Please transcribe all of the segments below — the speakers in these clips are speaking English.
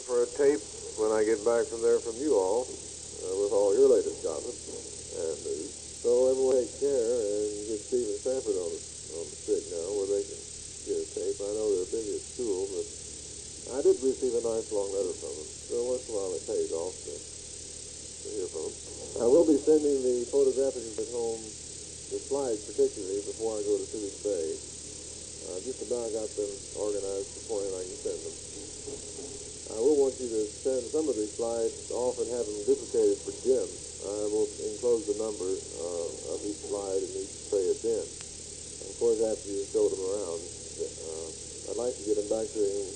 for a tape when I get back from there from you all with all your latest gossip and news. So everyone take care and get Steve and Sanford on the stick now where they can get a tape. I know they're busy at school, but I did receive a nice long letter from them. So once in a while it pays off to hear from them. I will be sending the photographic at home, the slides particularly, before I go to Civic Bay. Just about got them organized to the point I can send them. I will want you to send some of these slides off and have them duplicated for Jim. I will enclose the number of each slide in each tray at the end. Of course, after you show them around, I'd like to get them back to him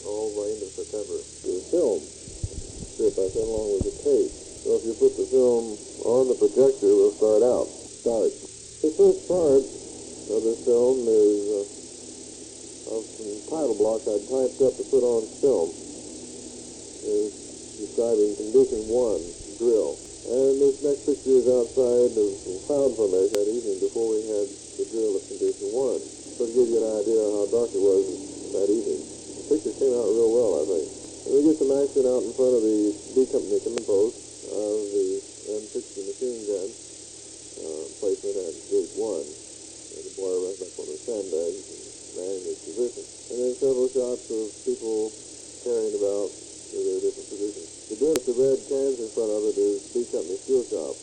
all by end of September. The film strip I sent along with the tape. So if you put the film on the projector, we'll start out. The first part of this film is of some title blocks I typed up to put on film. Is describing condition 1, drill. And this next picture is outside of some cloud formation that evening before we had the drill of condition 1. So to give you an idea of how dark it was that evening. The picture came out real well, I think. And we get some action out in front of the D Company command post of the M60 machine gun placement at gate 1. And the boy runs up on the sandbags and manning his position. And then several shots of people carrying about to their different positions. The drill with the red cans in front of it is D Company steel shop.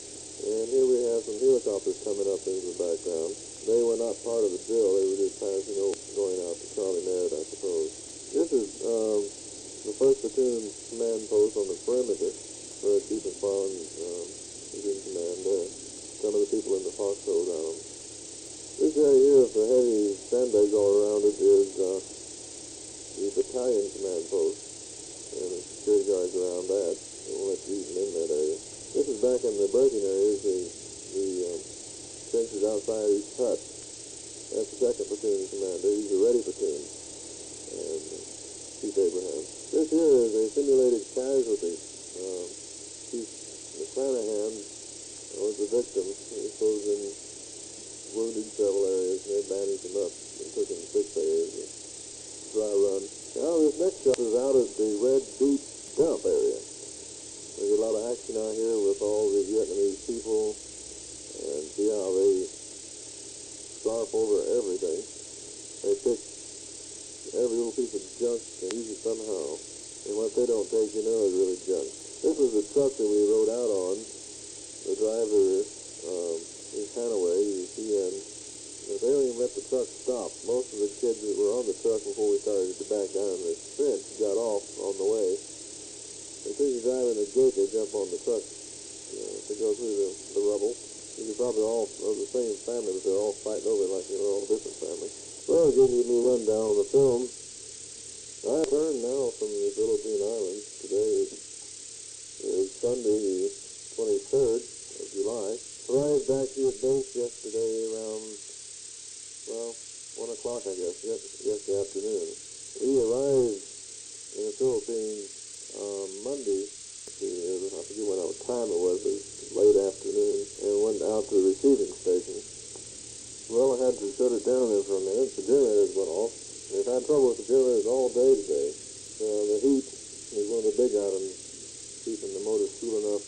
And here we have some helicopters coming up into the background. They were not part of the drill. They were just passing over, going out to Charlie Merritt, I suppose. This is the 1st Platoon command post on the perimeter where Chief McFarland is in command there. Some of the people in the foxhole down. This area here with the heavy sandbags all around it is the battalion command post. And the security guards around that. They won't let you even in that area. This is back in the breaking areas, the trenches outside each hut. That's the 2nd Platoon commander. He's a ready platoon. And Chief Abraham. This here is a simulated casualty. Chief McClanahan was the victim. He was supposed in wounded several areas, and they bandaged him up and took him to 6 areas. Dry run. Now this next shot is out at the Red Beach dump area. There's a lot of action out here with all the Vietnamese people and see how they scarf over everything. They pick every little piece of junk and use it somehow. And what they don't take, you know, is really junk. This was the truck that we rode out on. The driver is Hanaway, you see, and they don't even let the truck stop. Most of the kids that were on the truck before we started to back down the trench got off on the way. As soon as you drive in the gate, they jump on the truck to go through the rubble. These are probably all of the same family, but they're all fighting over it like they're all different families. Well, give you a little rundown on the film. I returned now from the Philippine Islands. Today is Sunday, the 23rd of July. Arrived back here at base yesterday around 1 o'clock, I guess, yesterday afternoon. We arrived in the Philippines Monday, I forget what time it was, but it was late afternoon, and went out to the receiving station. Well, I had to shut it down there for a minute. The generators went off. We've had trouble with the generators all day today. The heat is one of the big items keeping the motors cool enough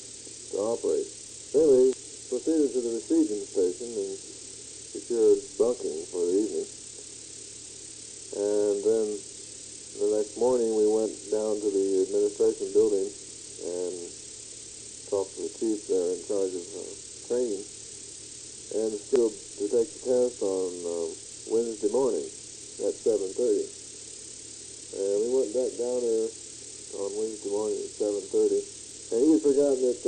to operate. Anyway, proceeded to the receiving station and secured bunking for the evening. And then the next morning we went down to the administration building and talked to the chief there in charge of training and scheduled to take the test on Wednesday morning at 7:30. And we went back down there on Wednesday morning at 7:30. And he had forgotten that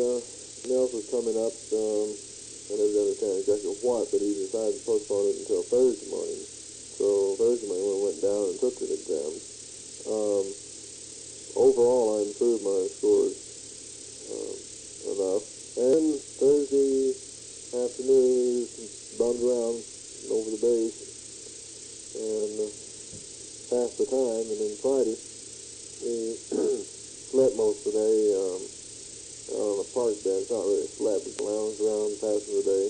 Nels was coming up. I never understand exactly what, but he decided to postpone it until Thursday morning. So Thursday morning we went down and took the exams. Overall, I improved my scores enough. And Thursday afternoon, we bummed around over the base and passed the time. And then Friday, we slept most of the day on a park bench. Not really slept, we lounged around, passing the day.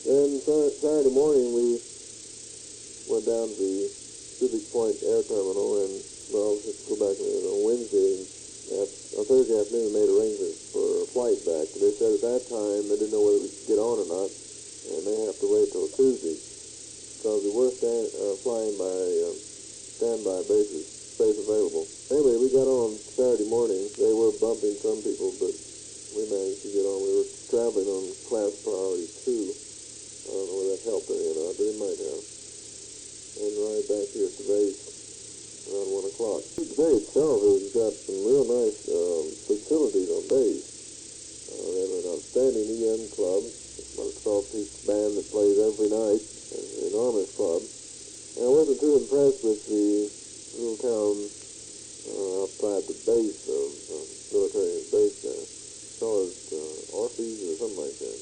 Then Saturday morning, we went down to the Civic Point Air that time, they didn't know whether we could get on or not, and they have to wait till Tuesday, because we were flying by standby basis, space available. Anyway, we got on Saturday morning. They were bumping some people, but we managed to get on. We were traveling on class priority 2. I don't know whether that helped any or not, but it might have. And right back here at the base around 1 o'clock. The base itself has got some real nice facilities on base. They have an outstanding EM club. It's about a 12-piece band that plays every night. It's an enormous club. And I wasn't too impressed with the little town outside the base of military base there. It's called Orpheus or something like that.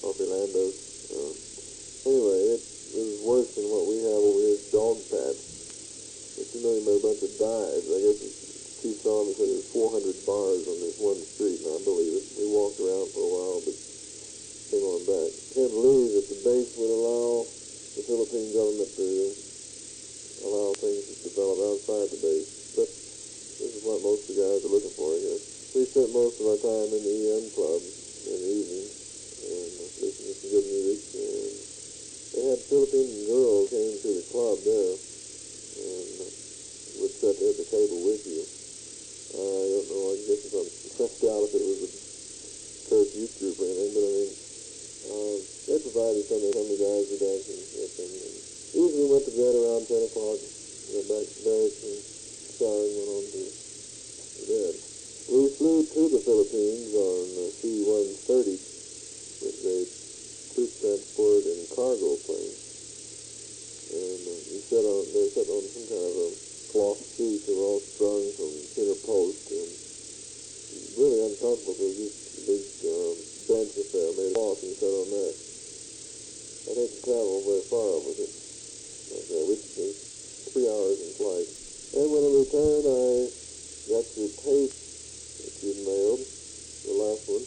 Orphelandos. Anyway, it was worse than what we have over here at Dog Patch. It's a bunch of dives. I guess the chief said there's 400 bars on this one street, and I believe it. We walked around for a while, but came on back. Can't believe that the base would allow the Philippine government to allow things to develop outside the base. But this is what most of the guys are looking for, I guess. We spent most of our time in the EM club in the evening and listening to some good music. And they had Philippine girls came to the club there and would sit at the table with you. I don't know, I guess if I doubt if it was a church youth group or anything, but I mean, they provided some of the guys were dancing with them. And usually went to bed around 10 o'clock, went back to barracks and showered and went on to bed. We flew to the Philippines on C-130, which is a troop transport and cargo plane. And they're sitting on some kind of a cloth seat. They were all strung from center post, and really uncomfortable. There's just a big benches there made of cloth, and you sat on that. I didn't travel very far with it. Which was 3 hours in flight. And when I returned, I got your tape that you'd mailed, the last one.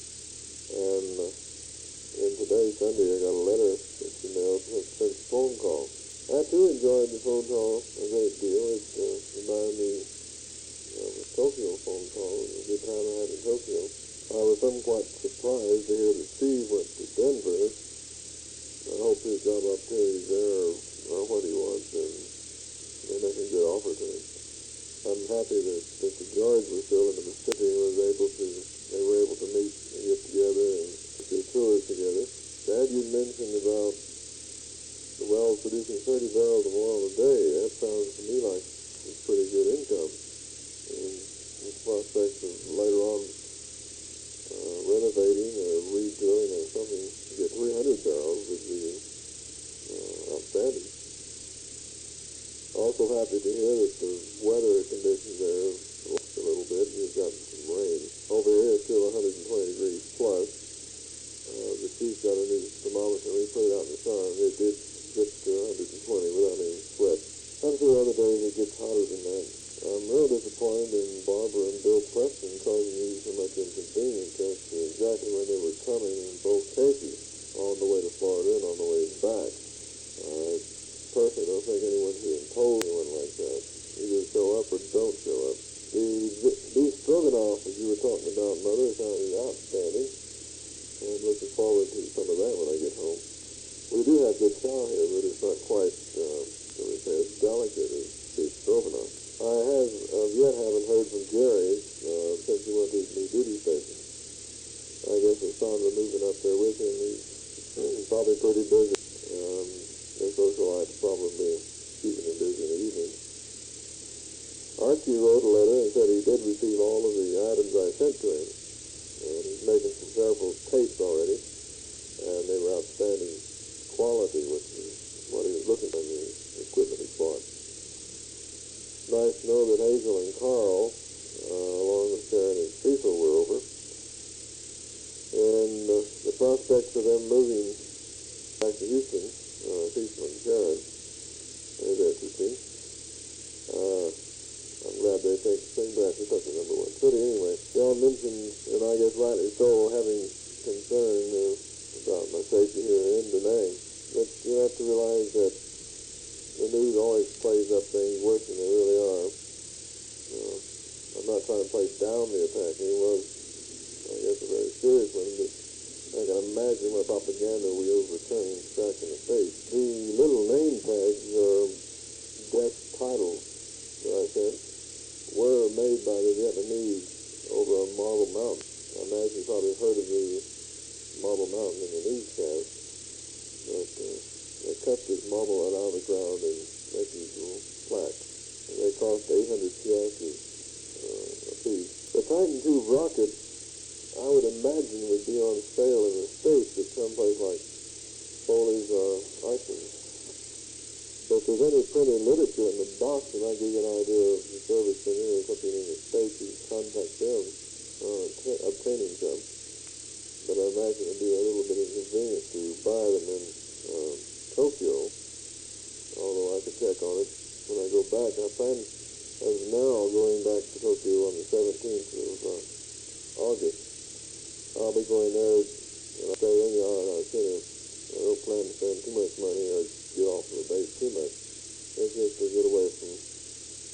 And today, Sunday, I got a letter that you mailed since a phone call. I too enjoyed the phone call a great deal. It reminded me of a Tokyo phone call. It was a good time I had in Tokyo. I was somewhat surprised to hear that Steve went to Denver. I hope his job opportunities there are what he wants, and they're making a good offer to him. I'm happy that Mr. George was still in the Mississippi and they were able to meet and get together and do tours together. Dad, you mentioned about the wells producing 30 barrels of oil a day. That sounds to me like it's pretty good income. And the prospects of later on renovating or redrilling or something to get 300 barrels would be outstanding. Also happy to hear that the weather conditions there have looked a little bit. You've gotten some rain. Over here it's still 120 degrees plus. The chief got a new thermometer. We put it out in the sun. It did get to 120 without any sweat. I'm sure other days it gets hotter than that. I'm real disappointed in Barbara and Bill Preston causing you so much inconvenience as to exactly when they were coming in both cases, on the way to Florida and on the way back. Personally, I don't think anyone should impose anyone like that. Either show up or don't show up. The beef stroganoff, as you were talking about, Mother, sounded outstanding. I'm looking forward to some of that when I get home. We do have good chow here, but it's not quite, shall we say, as delicate as beef stroganoff. I haven't heard from Jerry since he went to his new duty station. I guess with Sandra moving up there with him, he's probably pretty busy. Their social life's probably keeping him busy in the evening. Archie wrote a letter and said he did receive all of the items I sent to him. And he's making some several tapes already, and they were outstanding quality, which is what he was looking for in the equipment he bought. Nice to know that Hazel and Carl, along with Sharon and Cecil, were over. And the prospects of them moving back to Houston, Cecil and Sharon, is interesting. I'm glad they think Spring Branch is such a number one city anyway. John mentioned, and I guess rightly so, having concern about my safety here in DaNang. But you have to realize that the news always plays up things worse than they really are. I'm not trying to play down the attack. It was, I It's a very serious one, but I can imagine what propaganda wheels were turning back in the face. The little name tags are death titles that I said were made by the Vietnamese over on Marble Mountain. I imagine you probably heard of the Marble Mountain in the newscast, but they cut this marble out of the ground and make these little plaques. And they cost 800 piastres a piece. The Titan II rocket, I would imagine, would be on sale in the States at someplace like Foley's or Iceland. So if there's any printed literature in the box that might give you an idea of the service engineer or something in the States, you can contact them obtaining some. But I imagine it'd be a little bit inconvenient to buy them in Tokyo, although I could check on it when I go back. I plan, as of now, going back to Tokyo on the 17th of August. I'll be going there, and I'll stay any itinerary. I don't plan to spend too much money or get off of the base too much. It's just to get away from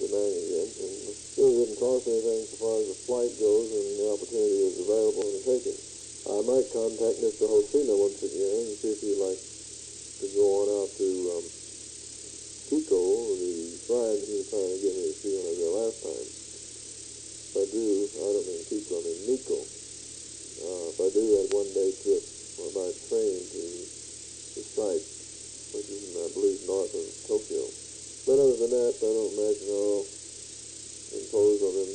DaNang again. And it really didn't cost anything so far as the flight goes, and the opportunity is available to take it. I might contact Mr. Hosina once again and see if he'd like to go on out to Pico, the shrine he was trying to get me to see when I was there last time. If I do, I don't mean Pico, I mean Nico. If I do that one-day trip by train to the site, which is, I believe, north of Tokyo. But other than that, I don't imagine I'll impose on them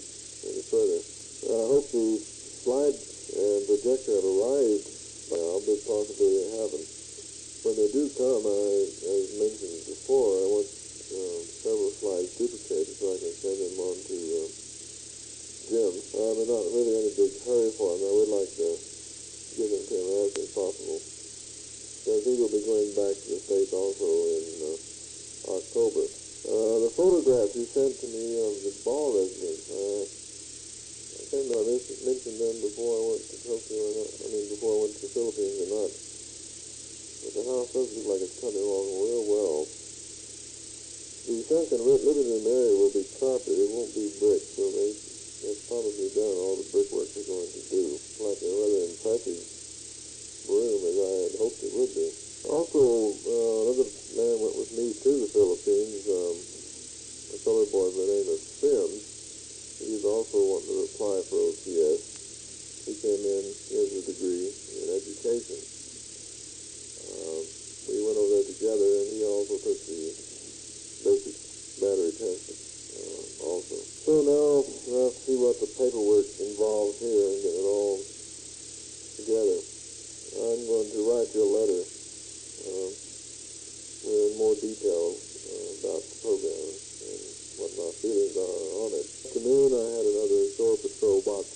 any further. I hope the slide and projector have arrived by now, but possibly they haven't. When they do come, as mentioned before, I want several slides duplicated so I can send them on to Jim. I'm not really in any big hurry for him. I would like to give them to him as soon as possible, because he will be going back to the States also in October. The photographs he sent to me of the Ball residence, I can't know if I mentioned them before I went to Tokyo or not. I mean, before I went to the Philippines or not. But the house does look like it's coming along real well. The sunken living room area will be carpet. It won't be brick, so they've probably done all the brickwork they're going to do. It's like a rather impressive room, as I had hoped it would be. Also, another man went with me to the Philippines, a fellow boy by the name of Sims. He's also wanting to apply for OCS. He came in, he has a degree in education. We went over there together, and he also took the basic battery test also. So now we'll have to see what the paperwork involves here and get it all together. I'm going to write you a letter with more details about the program and what my feelings are on it. Afternoon, I had another shore patrol box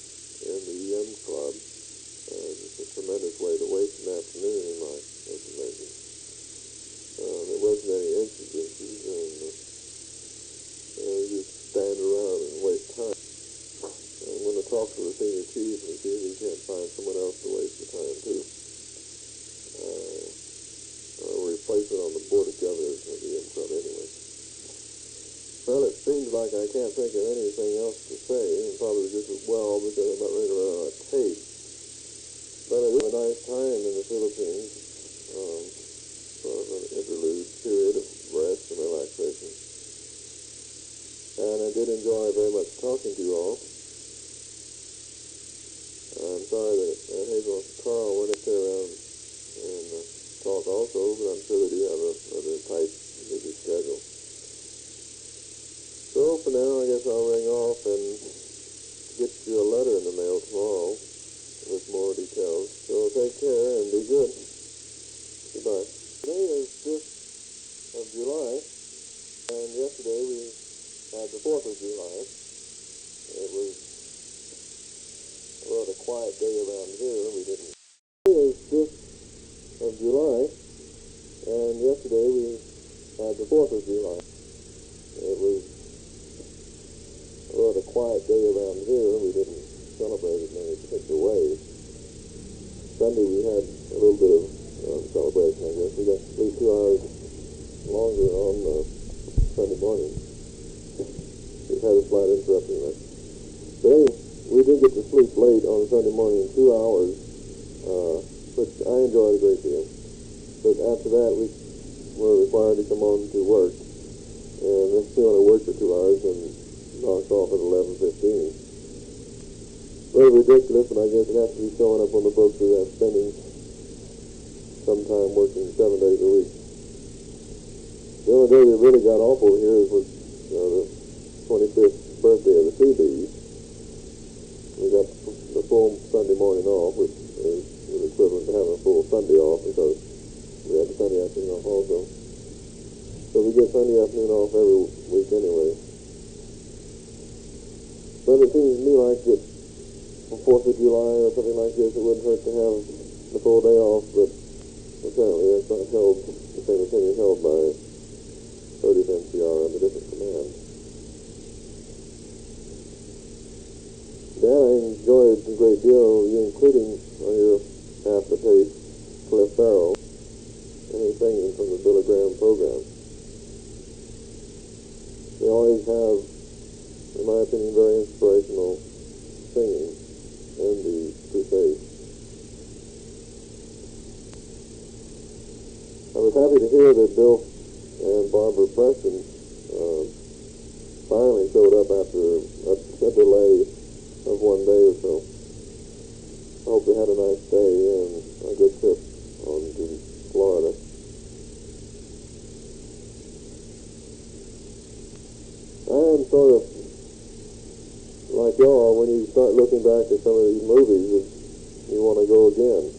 in the EM Club. It's a tremendous way to waste an afternoon in my estimation. There wasn't any incidences, and you just stand around and waste time. I'm going to talk to the senior chief and see if he can't find someone else to waste the time too. I'll replace it on the board of governors of the EM Club anyway. Well, it seems like I can't think of anything else to say, and probably just as well because I'm not ready to run out of tape. But I had a nice time in the Philippines, sort of an interlude period of rest and relaxation. And I did enjoy very much talking to you all. I'm sorry that Hazel and Carl went up there around and talk also, but I'm sure they do have a tight, busy schedule. So for now, I guess I'll ring off and get you a letter in the mail tomorrow with more details. So take care and be good. Goodbye. Today is 5th of July, and yesterday we had the 4th of July. It was a quiet day around here. We didn't. Today is 5th of July, and yesterday we had the 4th of July. It was a quiet day around here. We didn't celebrate it in any particular way. Sunday we had a little bit of celebration, I guess. We got to sleep 2 hours longer on Sunday morning. We've had a slight interruption there. But anyway, we did get to sleep late on Sunday morning, 2 hours, which I enjoyed a great deal. But after that, we were required to come on to work. And then she only worked for 2 hours and knocked off at 11:15. Very ridiculous, and I guess it has to be showing up on the books for that spending sometime working 7 days a week. The only day we really got off over here was the 25th birthday of the Seabees. We got the full Sunday morning off, which is the equivalent to having a full Sunday off because we had the Sunday afternoon off also. So we get Sunday afternoon off every week anyway. But it seems to me like that for 4th of July or something like this, it wouldn't hurt to have the full day off, but apparently that's not held, the same opinion held by 30th NCR under different command. Dan, I enjoyed a great deal of you including on your half the tape Cliff Farrell and his singing from the Billy Graham program. They always have, in my opinion, very inspirational singing in the crusade. I was happy to hear that Bill and Barbara Preston finally showed up after a delay of 1 day or so. I hope they had a nice day and a good trip on to Florida. I am sort of like y'all when you start looking back at some of these movies that you want to go again.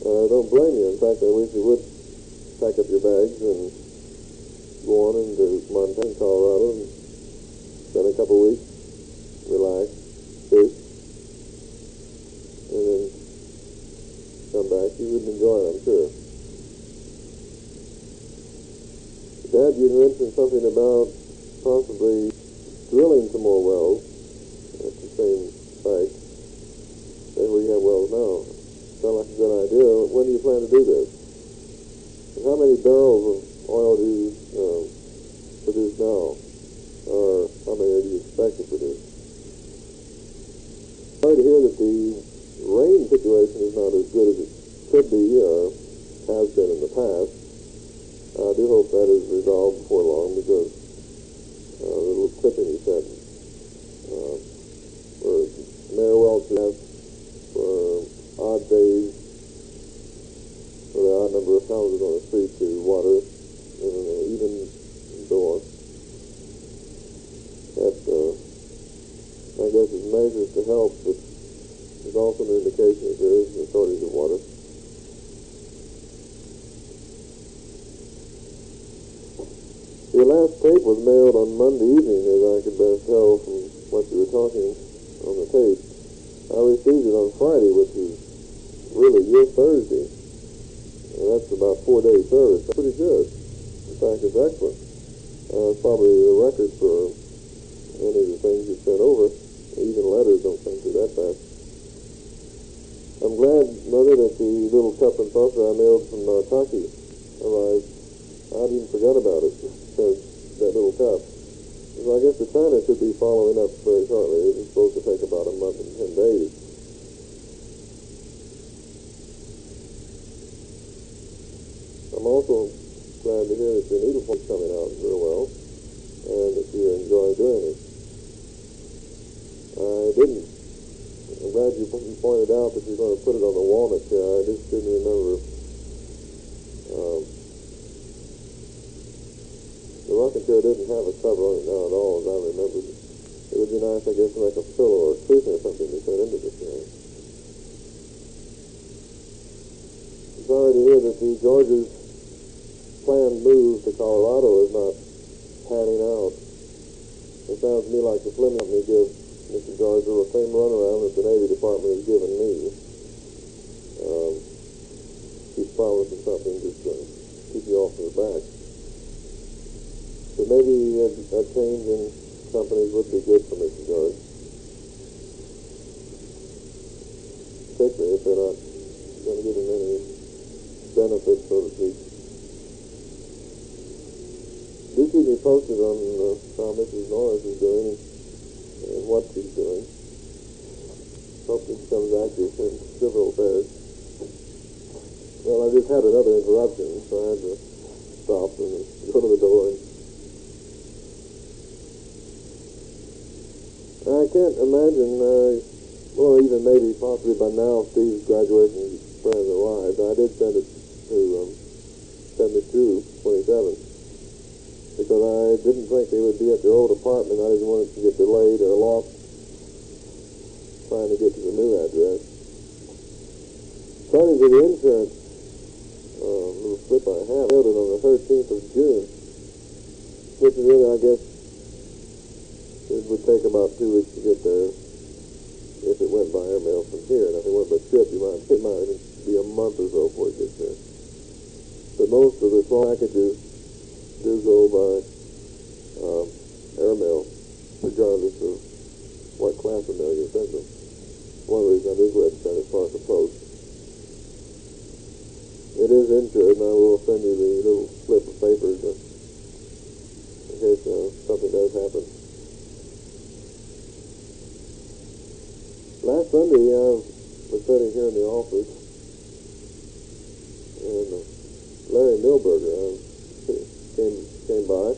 I don't blame you. In fact, I wish you would pack up your bags and go on into Montana, Colorado, and spend a couple weeks, relax, fish, and then come back. You would enjoy it, I'm sure. Dad, you mentioned something about possibly drilling some more wells at the same site as we have wells now. Sounds like a good idea. When do you plan to do this? And how many barrels of oil do you produce now? Or how many do you expect to produce? Sorry to hear that the rain situation is not as good as it could be or has been in the past. I do hope that is resolved before long because the little clipping he said where Mayor Welch has for odd days for the odd number of houses on the street to water and even and so on. That I guess is measures to help, but there's also an indication that there is a shortage of water. Your last tape was mailed on Monday evening, as I could best tell from what you were talking on the tape. I received it on Friday, which is really your Thursday. And that's about 4 days service. That's pretty good. In fact, it's excellent. It's probably the record for any of the things you sent over. Even letters don't come through that fast. I'm glad, Mother, that the little cup and saucer I mailed from Kentucky arrived. I'd even forgot about it, because that little cup. So I guess the China should be following up very shortly. It's supposed to take about a month and 10 days. I'm also glad to hear that your needlepoint's coming out real well, and that you enjoy doing it. I didn't. I'm glad you pointed out that you're going to put it on the walnut chair. I just didn't remember. The rocking chair didn't have a cover on it now at all, as I remembered. It would be nice, I guess, to make a pillow or a cushion or something to put into the chair. I'm sorry to hear that the George's planned move to Colorado is not panning out. It sounds to me like the Fleming Company gives Mr. George the same runaround that the Navy Department has given me. He's promising something just to keep you off their back. But maybe a change in companies would be good for Mr. George. Particularly if they're not going to give him any benefits, so to speak. Do keep me posted on how Mrs. Norris is doing and what she's doing. active in civil affairs. Well, I just had another interruption, so I had to stop and go to the door. I can't imagine, well, even maybe possibly by now, Steve's graduation friends arrived. I did send it to 27, because I didn't think they would be at their old apartment. I didn't want it to get delayed or lost trying to get to the new address. According to the insurance little slip I have, mailed it on the 13th of June, which is really, I guess, it would take about 2 weeks to get there if it went by airmail from here. And if it went by ship, it might be a month or so before it gets there. But most of the small packages do go by airmail, regardless of what class of mail you send them. One reason I do go ahead and send as far as the post. It is insured, and I will send you the little slip of paper in case something does happen. Last Sunday, I was sitting here in the office, and Larry Milberger came by.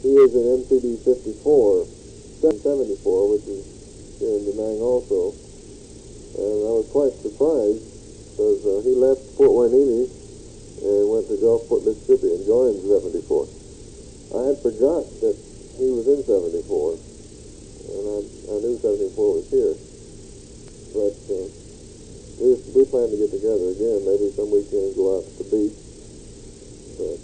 He is an MCD 54, 774, which is here in DaNang also. And I was quite surprised, because he left Fort Hueneme and went to Gulfport, Mississippi, and joined 74. I had forgot that he was in 74, and I knew 74 was here. But we plan to get together again, maybe some weekend and go out to the beach. But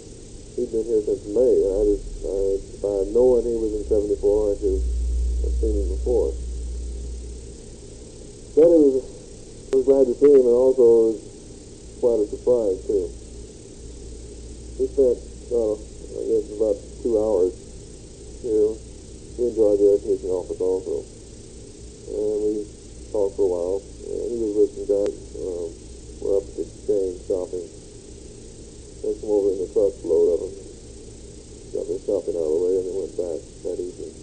he's been here since May, and if I had known he was in 74, I should have seen him before. But I was glad to see him, and also it was quite a surprise, too. We spent, I guess, about 2 hours here. We enjoyed the air conditioning office also. And we talked for a while. And he was with some guys. We're up at the exchange shopping. They come over in the truck load of them. Got their shopping out of the way, and they went back that evening.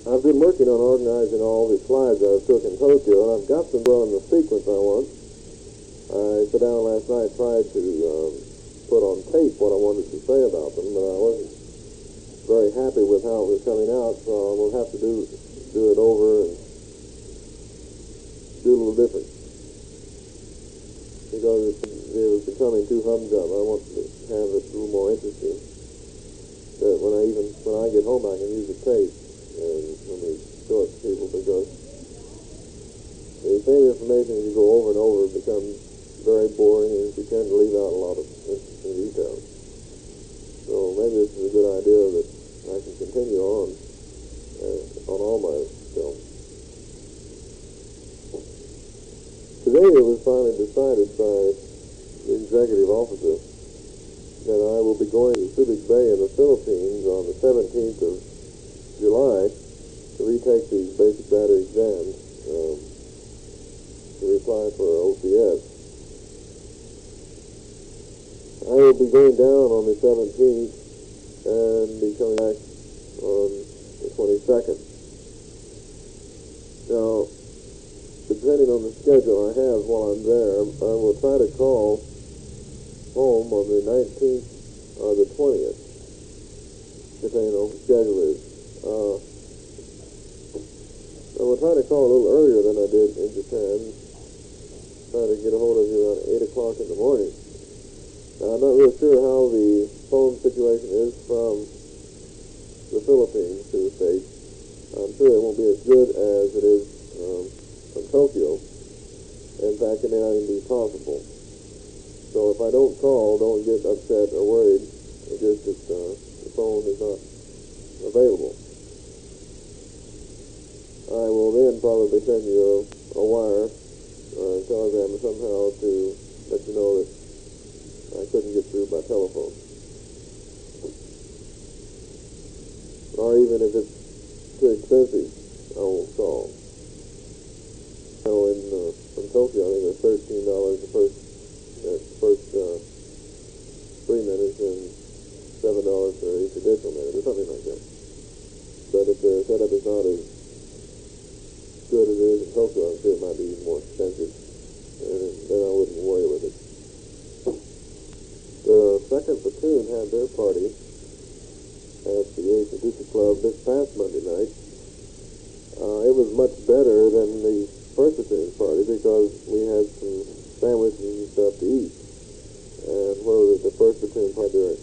I've been working on organizing all the slides I took in Tokyo, and I've got them on the sequence I want. I sat down last night, tried to put on tape what I wanted to say about them, but I wasn't very happy with how it was coming out, so I'm going to have to do it over and do a little different. Because it was becoming too humdrum. I want to have it a little more interesting. That when I get home, I can use the tape and when we show it to people, because the same information, as you go over and over, becomes very boring, and you tend to leave out a lot of interesting details. So maybe this is a good idea that I can continue on all my films. Today it was finally decided by the executive officer that I will be going to Subic Bay in the Philippines on the 17th of July to retake these basic battery exams to apply for OCS. I will be going down on the 17th and be coming back on the 22nd. Now, depending on the schedule I have while I'm there, I will try to call home on the 19th or the 20th, depending on what the schedule is. I will try to call a little earlier than I did in Japan, try to get a hold of you around 8 o'clock in the morning. Now, I'm not real sure how the phone situation is from the Philippines to the States. I'm sure it won't be as good as it is from Tokyo. In fact, it may not even be possible. So if I don't call, don't get upset or worried. It's just that the phone is not available. I will then probably send you a wire or a telegram somehow to let you know that I couldn't get through by telephone. Or even if it's too expensive, I won't call. So from Tokyo, I think it's $13 the first 3 minutes and $7 for each additional minute, or something like that. But if the setup is not as Tokyo, I'm sure it might be even more expensive. And then I wouldn't worry with it. The second platoon had their party at the 8th Medusa Club this past Monday night. It was much better than the first platoon's party because we had some sandwiches and stuff to eat. And where the first platoon had their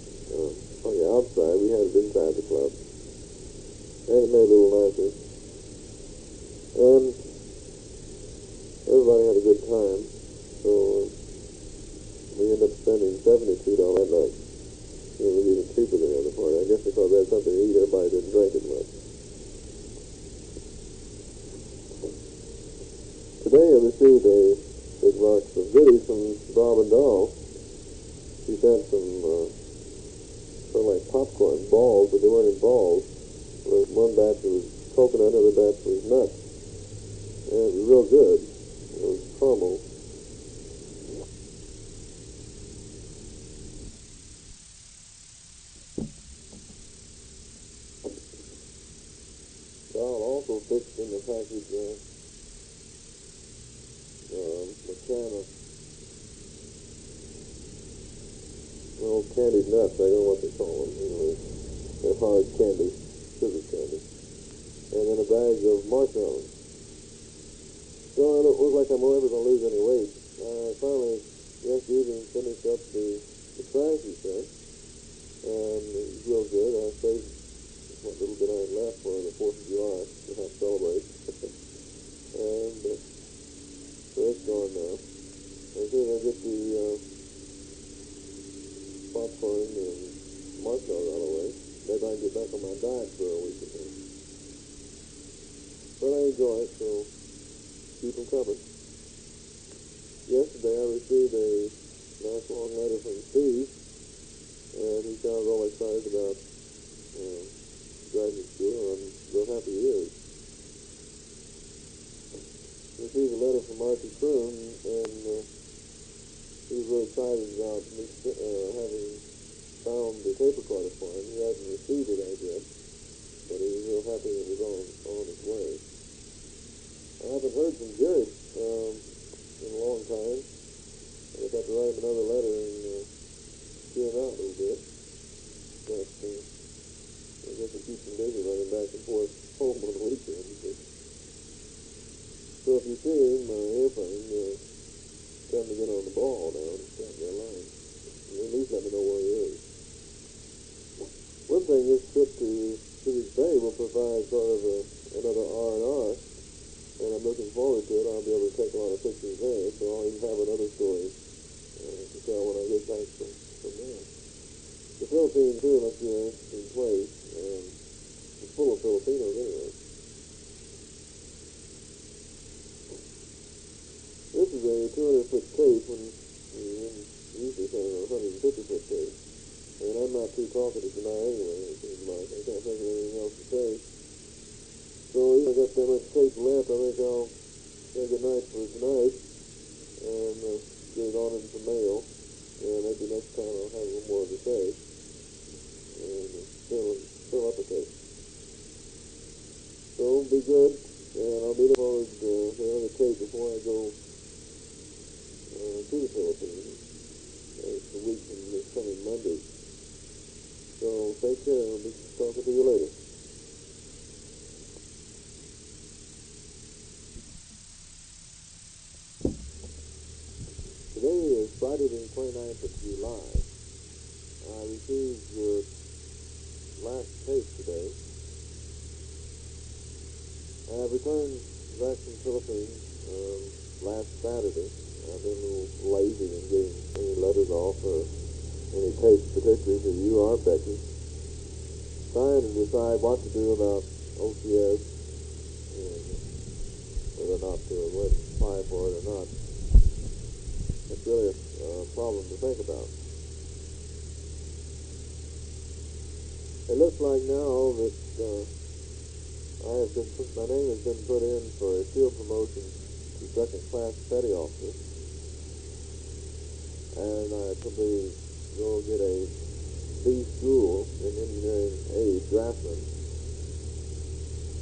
party outside, we had it inside the club. And it made it a little nicer. And everybody had a good time. So we ended up spending $72 that night. It was even cheaper than the other party. I guess because they had something to eat, everybody didn't drink as much. Today I received a big box of goodies from Bob and Doll. She sent some sort of like popcorn balls, but they weren't in balls. One batch was coconut, another batch was nuts. And it was real good. It was caramel. Doll also fixed in the package a can of candied nuts. I don't know what they call them. Anyway, they're hard candy, sugar candy. And then a bag of marshmallows. So it looks like I'm never going to lose any weight. Finally, yesterday evening, finished up the trash he sent. And it was real good. I saved what little bit I had left for the 4th of July to help celebrate. And so it's gone now. As soon as I get the popcorn and marshmallows out of the way, maybe I can get back on my diet for a week or two. But I enjoy it, so keep them coming. Yesterday I received a nice long letter from Steve, and he sounds all excited about graduate school, and I'm real happy he is. Received a letter from Archie Kroon, and he was really excited about me having found the tape recorder for him. He hadn't received it as yet, but he was real happy it was on its way. I haven't heard from Jerry in a long time. I got to write him another letter and cheer him out a little bit. But I guess it keeps him busy running back and forth home on the weekends. So if you see him, airplane, tell him to get on the ball now and start their line. At least let me know where he is. One thing, this trip to Civic Bay will provide sort of another R&R, and I'm looking forward to it. I'll be able to take a lot of pictures there, so I'll even have another story to tell when I get back from there. The Philippines, too, must be an interesting place. It's full of Filipinos anyway. This is a 200-foot tape when usually it's a 150-foot tape. And I'm not too talkative tonight anyway, it seems like. I can't think of anything else to say. So I got that much tape left. I think I'll say good night for tonight and get it on into the mail. And maybe next time I'll have a little more to say. And fill up the tape. So be good, and I'll be looking forward to another tape before I go to the Philippines. It's a week from this coming Monday. So take care. I'll be talking to you later. Today is Friday the 29th of July. I received your last tape today. I have returned back from the Philippines last Saturday. I've been a little lazy in getting any letters off or any tapes, particularly to you or Becky. Trying to decide what to do about OCS and whether or not to apply for it or not. It's really a problem to think about. It looks like now that my name has been put in for a field promotion to second-class petty officer, and I probably will get a B school in engineering aid draftsman.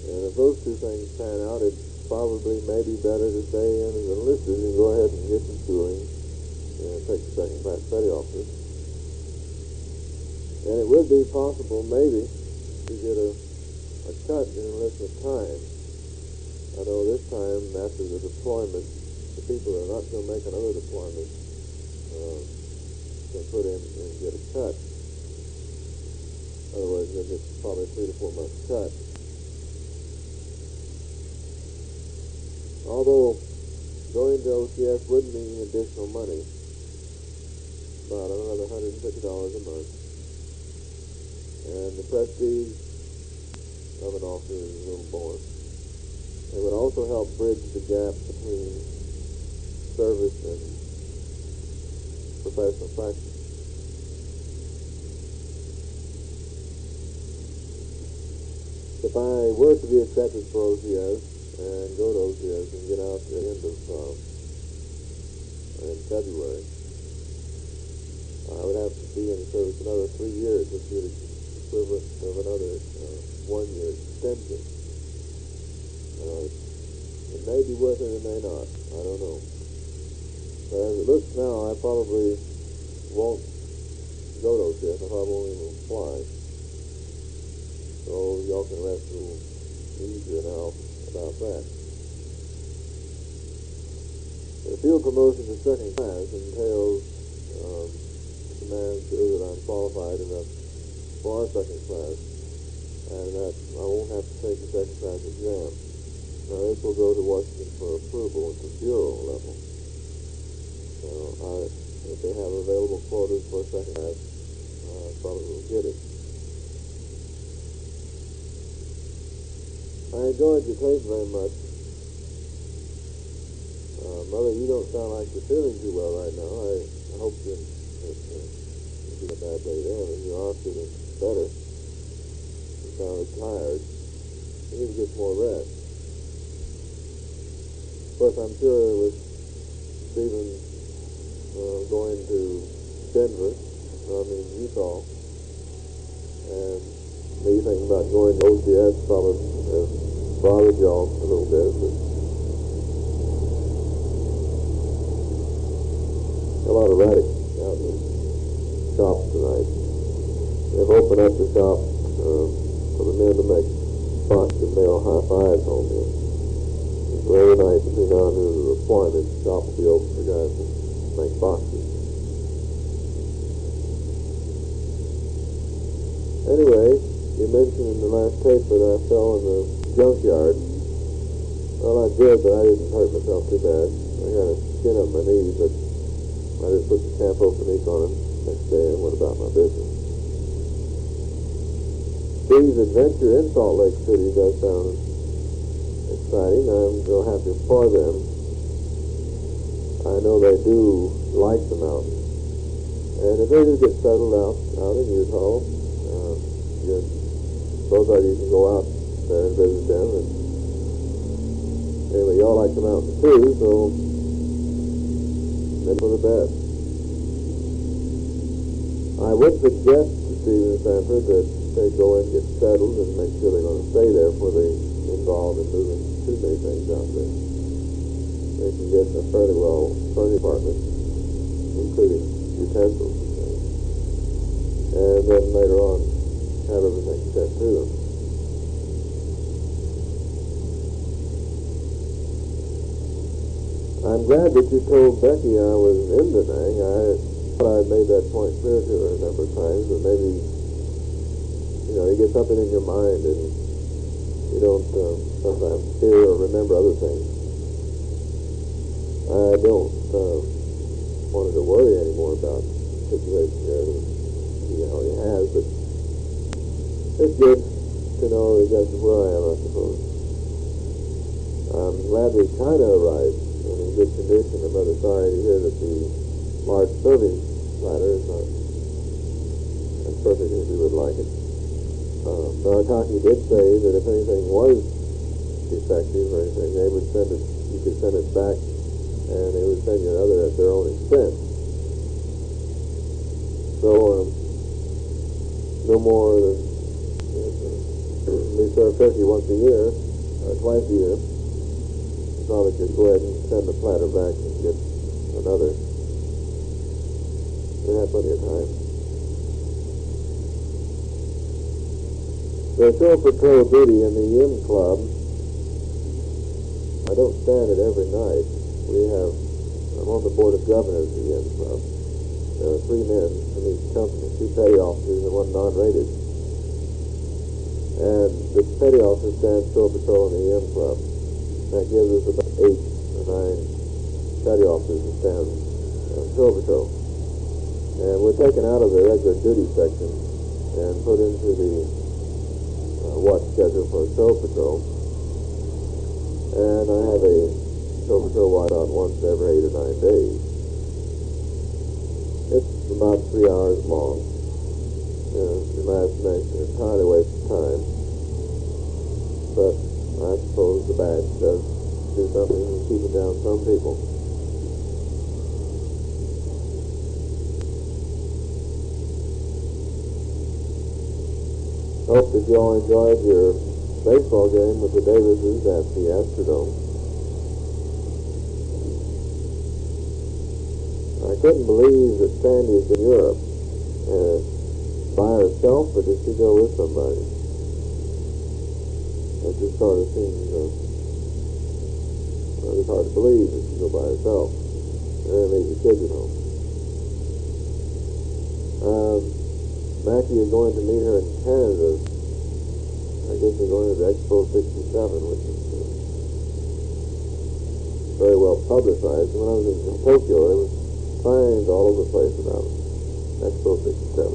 And if those two things pan out, it probably maybe better to stay in as enlisted and go ahead and get some schooling and take the second class petty officer. And it would be possible maybe to get a cut in enlistment time. I know this time after the deployment, the people that are not going to make another deployment can put in and get a cut. Otherwise, they'll get probably 3 to 4 months cut. Although going to OCS would mean additional money, about another $150 a month. And the prestige of an officer is a little more. It would also help bridge the gap between service and professional practice. If I were to be accepted for OCS and go to OCS and get out at the end of in February, I would have to be in the service another 3 years, which would be the equivalent of another 1-year extension. It may be worth it, it may not. I don't know. But as it looks now, I probably won't go to OCS. I probably won't fly. So y'all can rest a little easier now about that. The field promotion to second class entails the command shows that I'm qualified enough for our second class, and that I won't have to take the second class exam. Now this will go to Washington for approval at the bureau level. So if they have available quotas for second class, I probably will get it. I enjoyed your tape very much. Mother, you don't sound like you're feeling too well right now. I hope you'll be a bad day then, and you are feeling better. You sounded tired. You need to get more rest. Of course, I'm sure with Stephen going to Denver, Utah, and me thinking about going to OCS probably bothered y'all a little bit, but a lot of radicks out in the shop tonight. They've opened up the shop for the men to make spots and mail high fives on me. So every night between now and the appointment, the shop will be open for guys to make boxes. Anyway, you mentioned in the last tape that I fell in the junkyard. Well, I did, but I didn't hurt myself too bad. I got a skin up my knee, but I just put the Campo Finique on it next day and went about my business. Steve's adventure in Salt Lake City does sound exciting. I'm real happy for them. I know they do like the mountains. And if they do get settled out in Utah, both of you can go out there and visit them. And anyway, y'all like the mountains too, so then for the best. I would suggest to Stephen and Sanford that they go and get settled and make sure they're going to stay there before they involve in moving too many things out there. They can get a fairly well furnished apartment, including utensils and things. And then later on, have everything sent to them. I'm glad that you told Becky I was in DaNang. I thought I had made that point clear to her a number of times, but maybe, you get something in your mind and you don't sometimes hear or remember other things. I don't want her to worry anymore about the situation here. He already has, but it's good to know exactly where I am, I suppose. I'm glad that China arrived in good condition. I'm rather sorry to hear that the large serving ladder is not as perfect as we would like it. Narataki did say that if anything was defective or anything, they would send it, you could send it back, and they would send you another at their own expense. So, no more than, we serve turkey once a year, or twice a year, probably could go ahead and send the platter back and get another. We have plenty of time. The show patrol duty in the M Club, I don't stand it every night. I'm on the board of governors of the M Club. There are 3 men from each company, 2 petty officers and 1 non-rated. And the petty officer stands show patrol in the M Club. That gives us about 8 or 9 petty officers that stand show patrol. And we're taken out of the regular duty section and put into the watch schedule for show patrol. And I have a show patrol watch out once every 8 or 9 days. It's about 3 hours long. In my estimation, it's entirely a waste of time. But I suppose the badge does do something to keep it down some people. Hope that you all enjoyed your baseball game with the Davises at the Astrodome. I couldn't believe that Sandy is in Europe by herself, or did she go with somebody? That just sort of seems it's hard to believe that she go by herself. And leave the kids at home. Mackie is going to meet her in Canada. I guess they're going to the Expo 67, which is very well publicized. When I was in Tokyo, there was signs all over the place about it. Expo 67.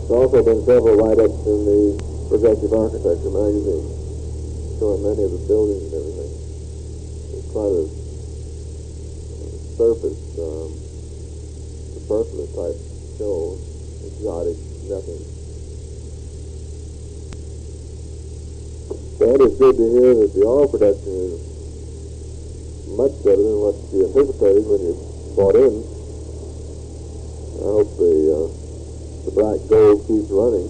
There's also been several write-ups in the Progressive Architecture magazine showing many of the buildings and everything. It's quite a surface, superfluous type show. Exotic, nothing. But it's good to hear that the oil production is much better than what you anticipated when you bought in. I hope the black gold keeps running.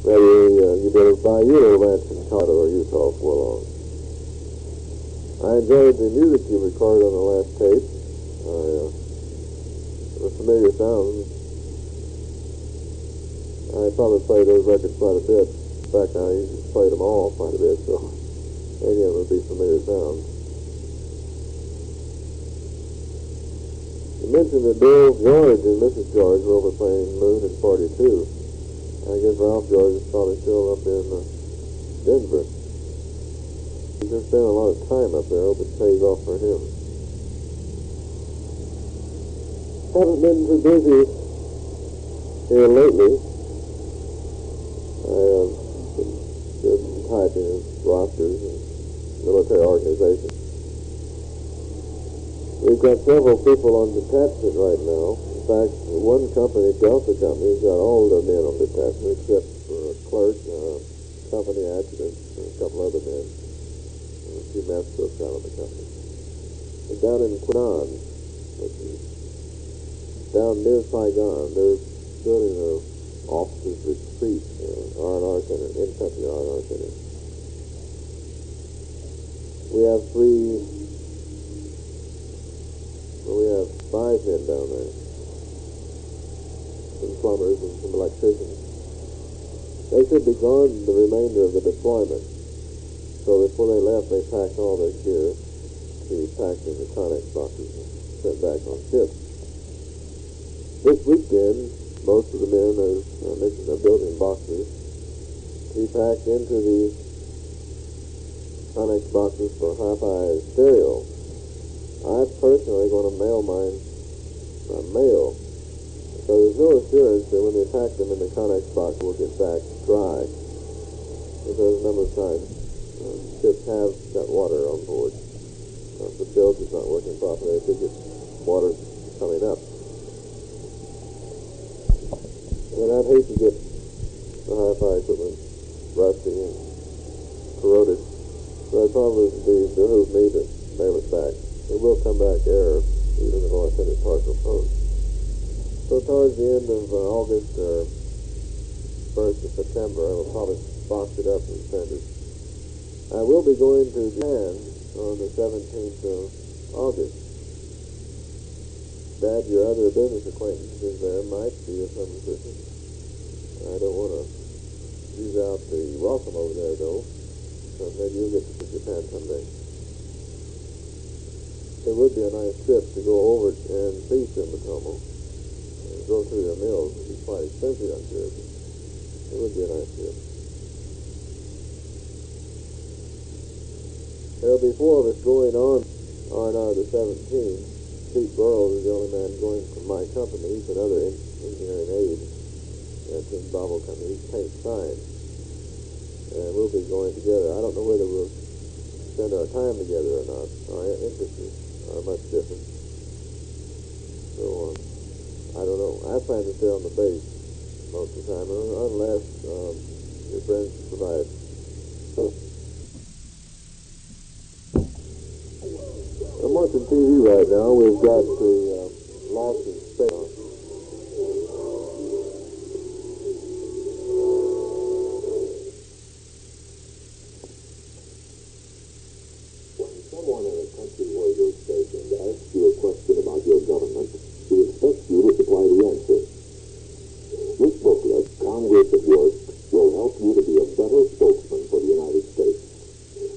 Maybe you'll be able to buy your ranch in Colorado or Utah for long. I enjoyed the music you recorded on the last tape. The familiar sounds. I probably play those records quite a bit. In fact, I usually play them all quite a bit, so any of them would be familiar sounds. You mentioned that Bill George and Mrs. George were over playing Moon in 42. I guess Ralph George is probably still up in Denver. He's been spending a lot of time up there. I hope it pays off for him. Haven't been too busy here lately. I have been doing some typing of rosters and military organizations. We've got several people on detachment right now. In fact, one company, Delta Company, has got all their men on detachment except for a clerk, company adjutant, and a couple other men. And a few master cooks out of the company. And down in Quinnan, which is down near Saigon, they're building an officers retreat, R&R center, in-country R&R center. We have 5 men down there. Some plumbers and some electricians. They should be gone the remainder of the deployment. So before they left, they packed all their gear to be packed in the Connex boxes and sent back on ships. This weekend, most of the men, as I mentioned, are building boxes to be packed into the Connex boxes for hi-fi stereo. I'm personally going to mail mine by mail. So there's no assurance that when they pack them in the Connex box, we'll get back dry. Because a number of times, ships have got water on board. If the bilge is not working properly, they could get water coming up. And I'd hate to get the hi-fi equipment rusty and corroded. So I'd probably behoove me to mail it back. It will come back air, even though I send it partial post. So towards the end of August or 1st of September, I will probably box it up and send it. I will be going to Japan on the 17th of August. Dad, your other business acquaintances there might be of some assistance. I don't want to use out the welcome over there, though, so maybe you'll get to Japan someday. It would be a nice trip to go over and see Sumitomo and go through their mills. It would be quite expensive, I'm sure, but it would be a nice trip. There'll be four of us going on the 17th. Pete Burrows is the only man going from my company. He's another engineering aide at the Bravo company. He's paint sign. And we'll be going together. I don't know whether we'll spend our time together or not. Our interests are much different. So, I don't know. I plan to stay on the base most of the time, unless your friends provide. I'm watching TV right now. We've got the Lost in Space. When someone in a country where you're stationed asks you a question about your government, he expects you to supply the answer. This booklet, Congress at Work, will help you to be a better spokesman for the United States.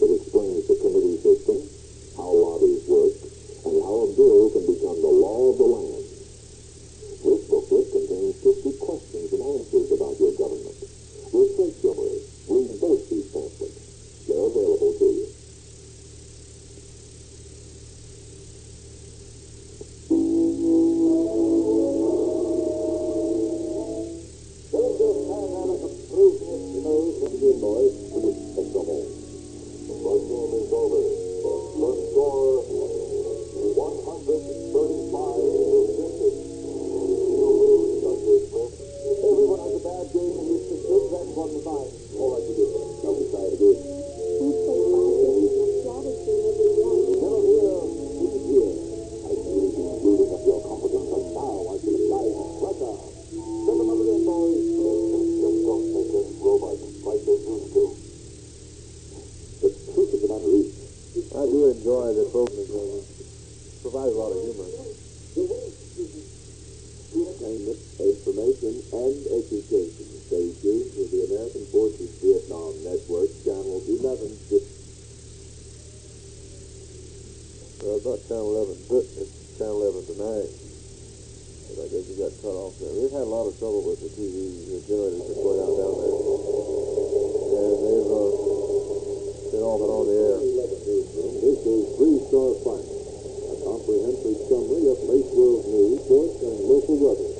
It explains the committee system, how lobbies work, and how a bill can become the law of the land. This booklet contains 50 questions and answers about your government. Research summaries. Read both these pamphlets. They're available to you. I do enjoy the program because it provides a lot of humor. Entertainment, information, and education. Stay tuned with the American Forces Vietnam Network, Channel 11. Well, it's not Channel 11, but it's Channel 11 DaNang. But I guess you got cut off there. We've had a lot of trouble with the TV generators that going out down there. And they've been off and on the air. This is Three-Star Final, a comprehensive summary of late world news, sports, and local weather,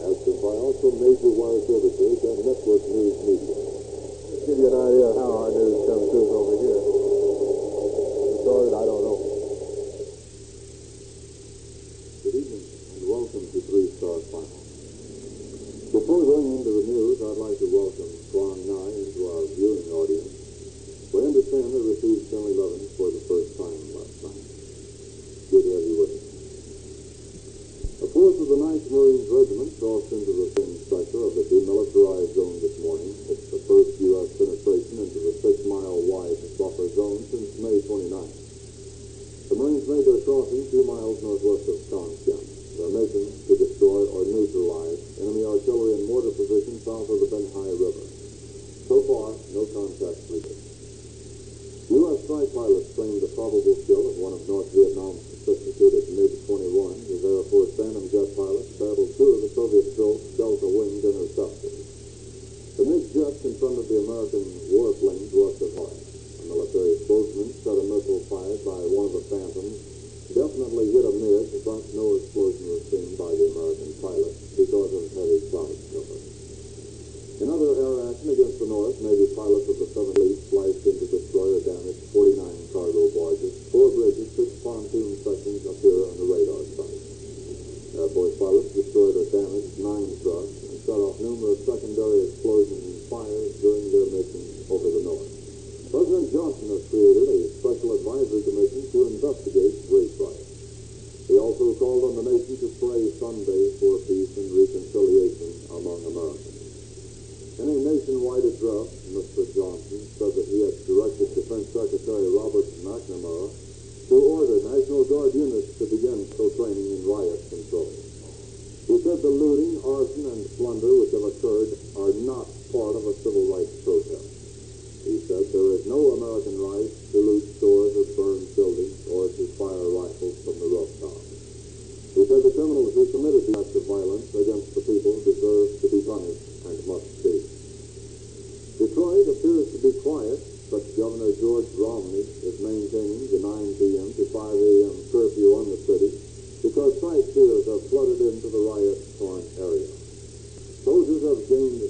as compiled from major wire services and network news media. Give you an idea of how our news comes through over here. Who started, I don't know. Good evening, and welcome to Three-Star Final. Before going into the news, I'd like to welcome Tuan Nai into our viewing audience. We understand they received Channel 11 for the first time last night. Good to have you with us. A force of the 9th Marines Regiment crossed into the thin sector of the demilitarized zone this morning. It's the first U.S. penetration into the 6-mile-wide buffer zone since May 29th. The Marines made their crossing 2 miles northwest of Tonkin. Their mission to destroy or neutralize enemy artillery and mortar positions south of the Benhai River. So far, no contact reported. U.S. strike pilots claimed the probable kill of one of North Vietnam's sophisticated MiG-21. His Air Force Phantom jet pilots battled 2 of the Soviet-built Delta-winged interceptors. The MiG jet confronted the American warplanes west of Hawaii. A military spokesman said a missile fired by one of the Phantoms definitely hit a MiG, but no explosion was seen by the American pilot because of heavy cloud cover. In other air action against the North, Navy pilots of the 7th Fleet spliced into destroyer damaged 49 cargo barges, 4 bridges, 6 pontoon sections appear on the radar site. Air Force pilots destroyed or damaged 9 trucks and shut off numerous secondary explosions and fires during their mission over the North. President Johnson has created a special advisory commission to investigate race riots. He also called on the nation to pray Sunday for peace and reconciliation among Americans. In a nationwide address, Mr. Johnson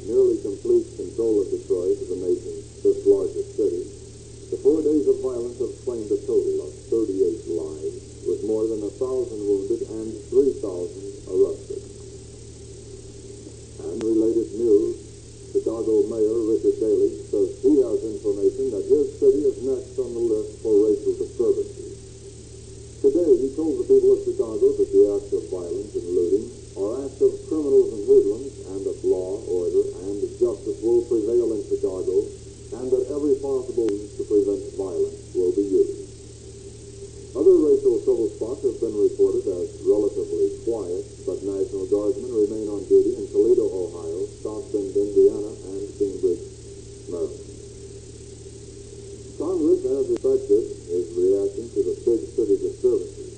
nearly complete control of Detroit, the nation's fifth largest city, the 4 days of violence have claimed a total of 38 lives, with more than 1,000 wounded and 3,000 arrested. And related news, Chicago Mayor Richard Daley says he has information that his city is next on the list for racial disturbances. Today, he told the people of Chicago that the acts of violence and looting are acts of criminals and hoodlums, and that law, order, and justice will prevail in Chicago, and that every possible means to prevent violence will be used. Other racial trouble spots have been reported as relatively quiet, but National Guardsmen remain on duty in Toledo, Ohio, South Bend, Indiana, and Cambridge, Maryland. Congress, as expected, is reacting to the big city disturbances.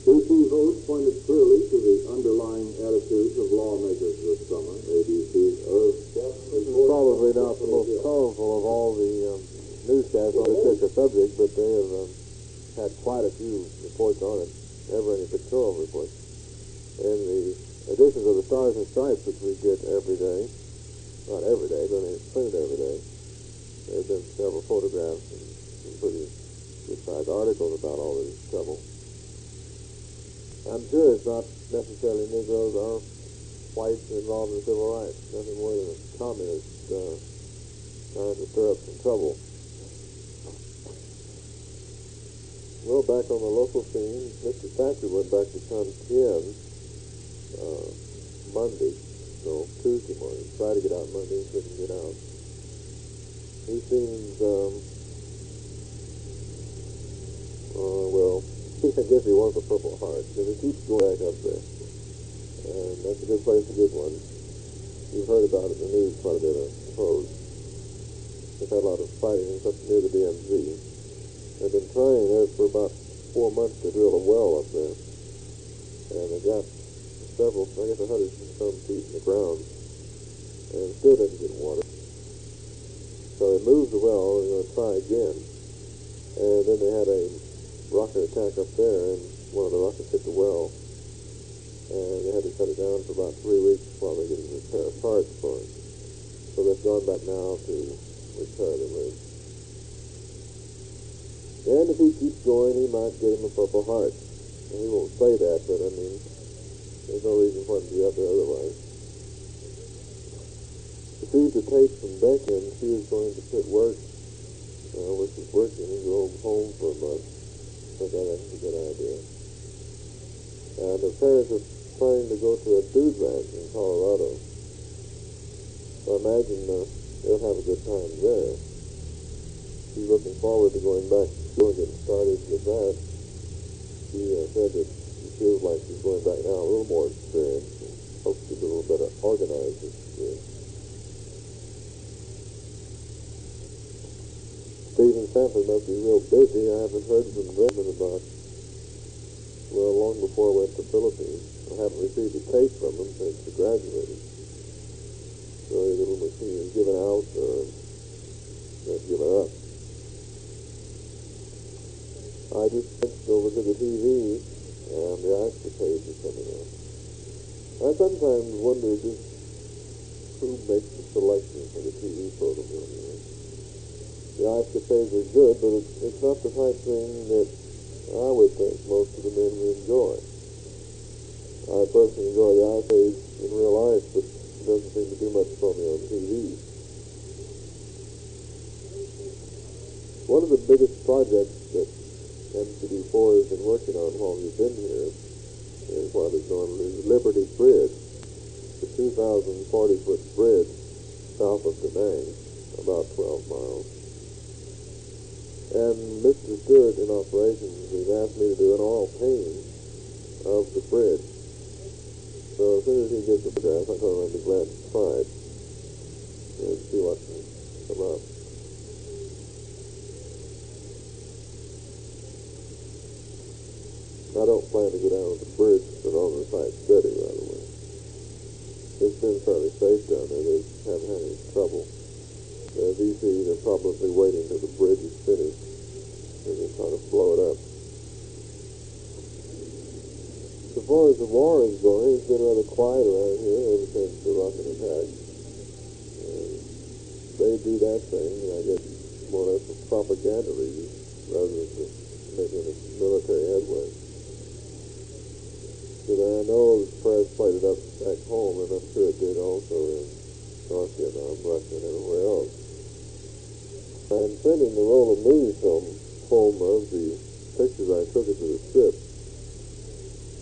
Two key votes pointed clearly to the underlying attitudes of lawmakers this summer. ABC's Irv This is probably not the most colorful of all the newscasts on this particular subject, but they have had quite a few reports on it, never any pictorial reports. In the editions of the Stars and Stripes, which we get every day, not every day, but it's printed every day, there have been several photographs and some pretty good-sized articles about all this trouble. I'm sure it's not necessarily Negroes or whites involved in civil rights. Nothing more than a communist trying to stir up some trouble. Well, back on the local scene, Mr. Thatcher went back to Chunkin Tuesday morning. Tried to get out Monday, couldn't get out. He seems, I guess he wants a Purple Heart, because he keeps going back up there. And that's a good place to get one. You've heard about it in the news quite a bit, I suppose. They've had a lot of fighting up near the DMZ. They've been trying there for about 4 months to drill a well up there. And they got several, I guess 100 and some feet in the ground. And still didn't get water. So they moved the well, they're going to try again. And then they had a rocket attack up there, and one of the rockets hit the well. And they had to shut it down for about 3 weeks while they're getting repair parts for it. So they've gone back now to repair the rig. And if he keeps going, he might get him a Purple Heart. And he won't say that, but I mean, there's no reason for him to be up there otherwise. Received a tape from Becky, and she was going to quit work where she's working and go home for a month. So I thought that was a good idea. And her parents are planning to go to a dude ranch in Colorado. So I imagine they'll have a good time there. She's looking forward to going back to school and getting started with that. She said that she feels like she's going back now a little more experienced and hopes to be a little better organized than she did. Stephen Sanford must be real busy. I haven't heard from Redmond about, long before I went to the Philippines. I haven't received a tape from him since he graduated. So either he was given out or they've given up. I just switched over to the TV, and the escapades are coming on. I sometimes wonder just who makes the selection for the TV program. The escapades are good, but it's not the type thing that I would think most of the men would enjoy. I personally enjoy the escapades in real life, but it doesn't seem to do much for me on TV. One of the biggest projects that MCD4 has been working on while we've been here is what is known as Liberty Bridge, the 2,040-foot bridge south of DaNang, about 12 miles. And Mr. Stewart in operations has asked me to do an oil painting of the bridge. So as soon as he gets the address, I told him I'd be glad to try it and see what can come up. I don't plan to go down to the bridge but on the site steady, by the way. It's been fairly safe down there. They haven't had any trouble. The VCs are probably waiting till the bridge is finished and they're trying to blow it up. As far as the war is going, it's been rather quiet around here ever since the rocket attack. do that thing, I get more or less for propaganda reasons rather than to make any military headway. Because I know the press played it up back home, and I'm sure it did also in North Vietnam, Russia, and everywhere else. I'm sending the roll of movie film home of the pictures I took at the strip.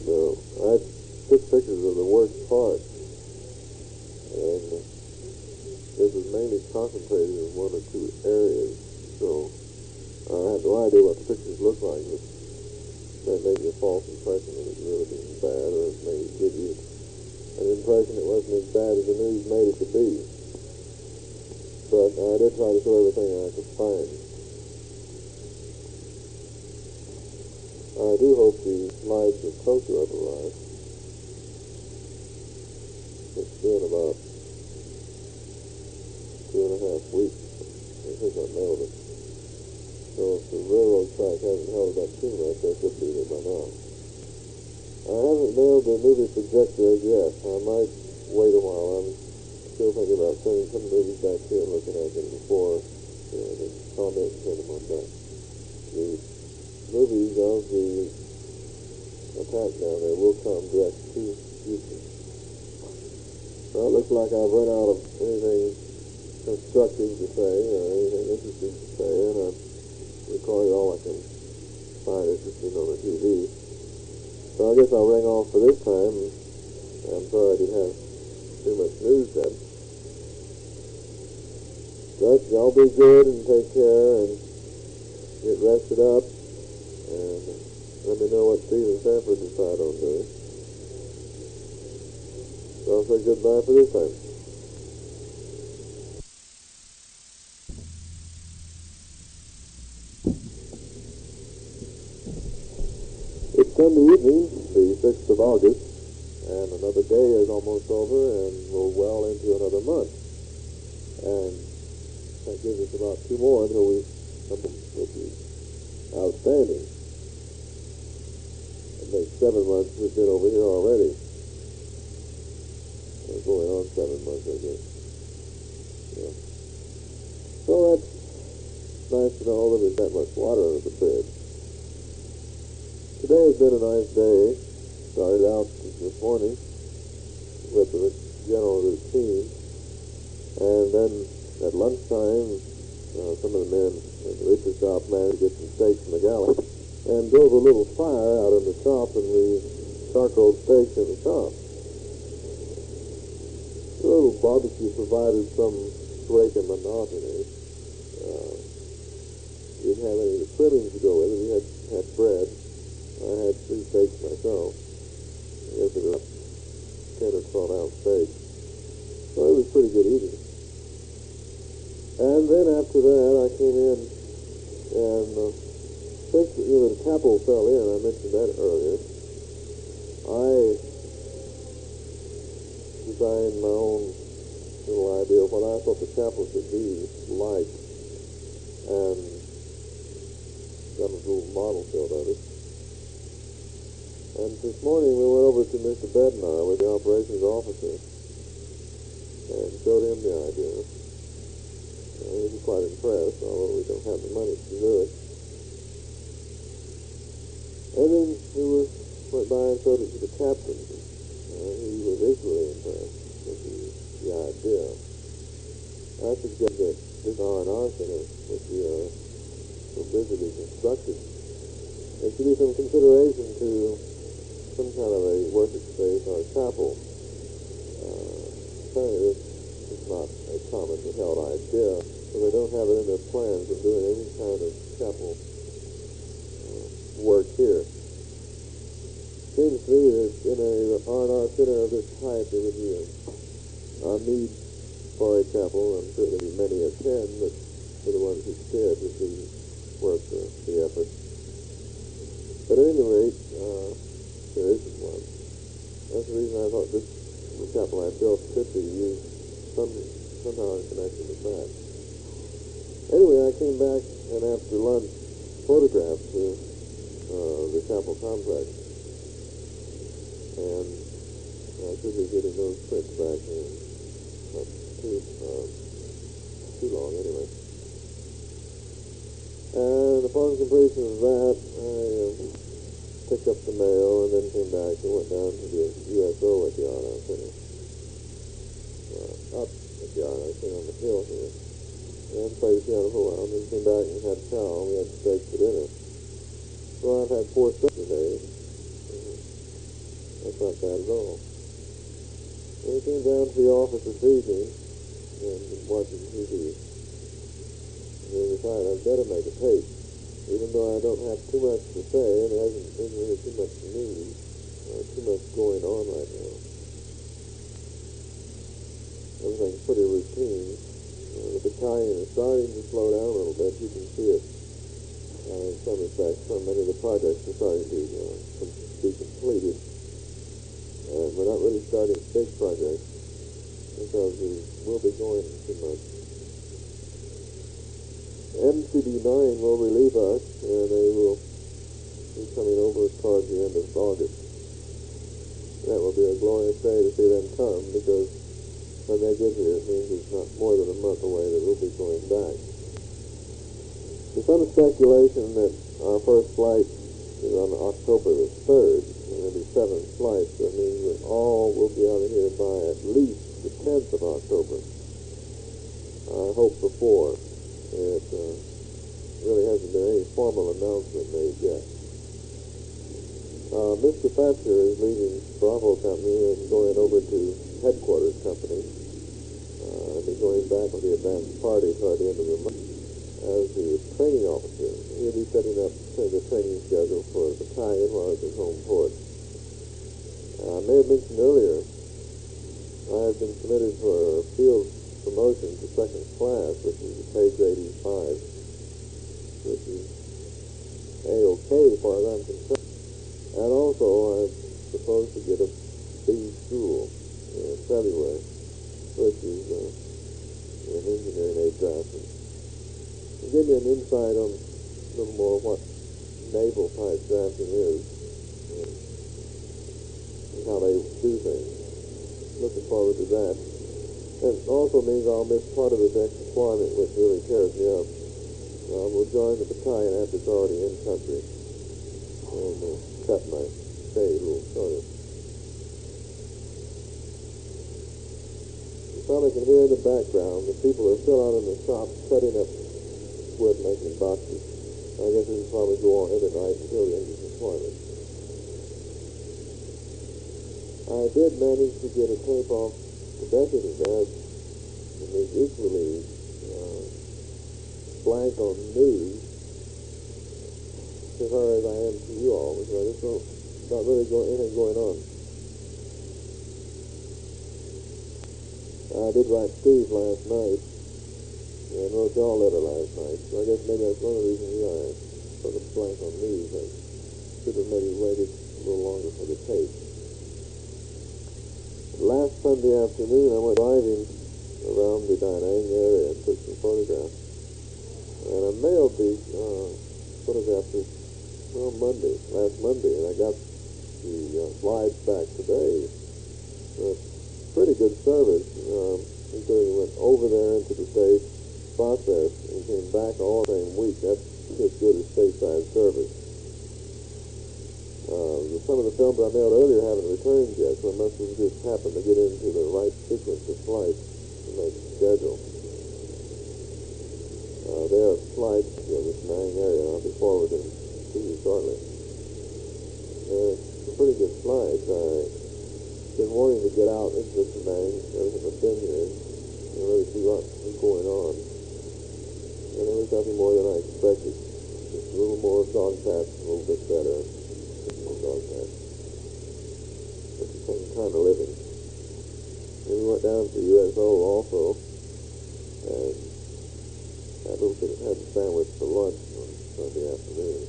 No, I took pictures of the worst parts, and this was mainly concentrated in one or two areas, so I had no idea what the pictures looked like. That made you a false impression that it was really being bad, or it may give you an impression it wasn't as bad as the news made it to be. But I did try to show everything I could find. I do hope the lights of Tokyo have arrived. It's been about 2.5 weeks. I think I mailed it. So if the railroad track hasn't held it up too much, I should be here by now. I haven't mailed the movie projector as yet. I might wait a while. I'm still thinking about sending some movies back here and looking at them before the comment and send them on back. The movies of the attack down there will come direct to Houston. Well, it looks like I've run out of anything constructive to say or anything interesting to say, and I've recorded all I can find interesting on the TV. So I guess I'll ring off for this time. I'm sorry I didn't have too much news then. But y'all be good and take care and get rested up, and let me know what Steve and Sanford decide on doing. So I'll say goodbye for this time. It's Sunday evening, the 6th of August, and another day is almost over, and we're well into another month. And that gives us about 2 more until we come home, which is outstanding. It makes 7 months we've been over here already. We're going on 7 months, I guess. Yeah. So that's nice to know that there's that much water under the bridge. Today has been a nice day. Started out this morning with the general routine, and then at lunchtime, some of the men at the Richard shop managed to get some steaks from the galley and built a little fire out in the shop, and we charcoaled steaks in the shop. The little barbecue provided some break in monotony. We didn't have any of the trimmings to go with it. We had bread. I had 3 steaks myself. I guess it was 10 or 12 ounce steak. So it was pretty good eating. And then after that, I came in, and since the chapel fell in, I mentioned that earlier, I designed my own little idea of what I thought the chapel should be like, and got a little model built of it. And this morning we went over to Mr. Bednar with the operations officer and showed him the idea. He was quite impressed, although we don't have the money to do it. And then we went by and showed it to the captain. He was equally impressed with the idea. I suggest that this R&R center, which we are so busily constructing, there should be some consideration to some kind of a worship space or a chapel. Apparently this is not a commonly held idea, so they don't have it in their plans of doing any kind of chapel work here. Seems to me that in a R&R center of this type, there would be a need for a chapel. I'm sure there'd be many attend, but for the ones who did, it would be worth the effort. But at any rate, there isn't one. That's the reason I thought the chapel I built could be used somehow in connection with that. Anyway, I came back and after lunch photographed the chapel complex, and I should be getting those prints back in too long anyway. And upon completion of that, I picked up the mail and then came back and went down to the USO at the Arnold Center. Up at the Arnold Center on the hill here. And played the piano for a while, and then came back and had chow, and we had steak for dinner. So I've had 4 steaks today. That's not bad at all. And I came down to the office this evening and been watching TV. And then decided I'd better make a tape. Even though I don't have too much to say, and there isn't really too much news, too much going on right now. Everything's pretty routine. The battalion is starting to slow down a little bit. You can see it in some respects. So many of the projects are starting to be completed. And we're not really starting big projects because we will be going too much. MCD-9 will relieve us, and they will be coming over towards the end of August. That will be a glorious day to see them come, because when they get here, it means it's not more than a month away that we'll be going back. There's some speculation that our first flight is on October the 3rd, and there'll be 7 flights. That means that all will be out of here by at least the 10th of October. I hope before. It really hasn't been any formal announcement made yet. Mr. Thatcher is leaving Bravo Company and going over to Headquarters Company. I'll be going back with the advanced party toward the end of the month as the training officer. He'll be setting up the training schedule for the battalion while it's at home port. I may have mentioned earlier, I have been submitted for a field promotion to 2nd class, which is page 85, which is A-OK as far as I'm concerned. And also, I'm supposed to get a B school in February, which is an engineering aid drafting. To give you an insight on a little more what naval type drafting is and how they do things. Looking forward to that. It also means I'll miss part of the next deployment, which really tears me up. We'll join the battalion after it's already in country, and cut my pay a little shorter. You probably can hear in the background the people are still out in the shop setting up wood making boxes. I guess this will probably go on every night until the end of the deployment. I did manage to get a tape off the Beckett's desk, and is equally blank on news as far as I am to you all, because I just don't, not really anything going on. I did write Steve last night, and wrote y'all a letter last night, so I guess maybe that's one of the reasons I sort of blank on news. I should have maybe waited a little longer for the tape. Last Sunday afternoon, I went driving around the DaNang area and took some photographs. And I mailed these photographs last Monday, and I got the slides back today. Pretty good service. He went over there into the States, processed, and came back all the same week. That's as good as stateside service. Some of the films I mailed earlier haven't returned yet, so it must have just happened to get into the right sequence of flights to make the schedule. There are flights in this DaNang area, and I'll be forwarding to you shortly. Some pretty good flights. I've been wanting to get out into the DaNang ever since I've been here and really see what is going on. And it was nothing more than I expected. Just a little more dog patch, a little bit better. More dog patch. It's the same kind of living. And we went down to the USO also, and had a sandwich for lunch on Sunday afternoon.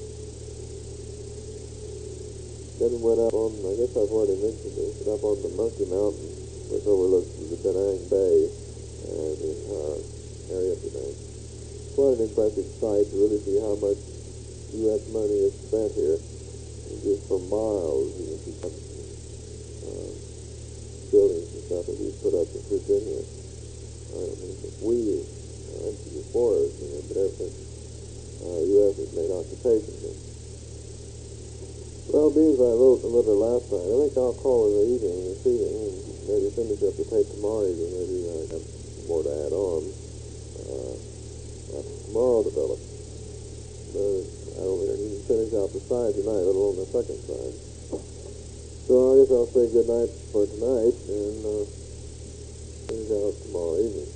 Then we went up on, I guess I've already mentioned this, but up on the Monkey Mountain, which overlooks the DaNang Bay and the entire area of DaNang. Quite an impressive sight to really see how much U.S. money is spent here. And just for miles, you can see buildings and stuff that we put up in Virginia. I don't mean that we explorers, and they've been ever since U.S. has made occupation. Well, being as I wrote the letter last night, I think I'll call in the evening this evening and maybe finish up the tape tomorrow evening. Maybe I got more to add on after tomorrow develops. But I don't think I can finish out the side tonight, let alone the second side. So I guess I'll say good night for tonight and finish out tomorrow evening.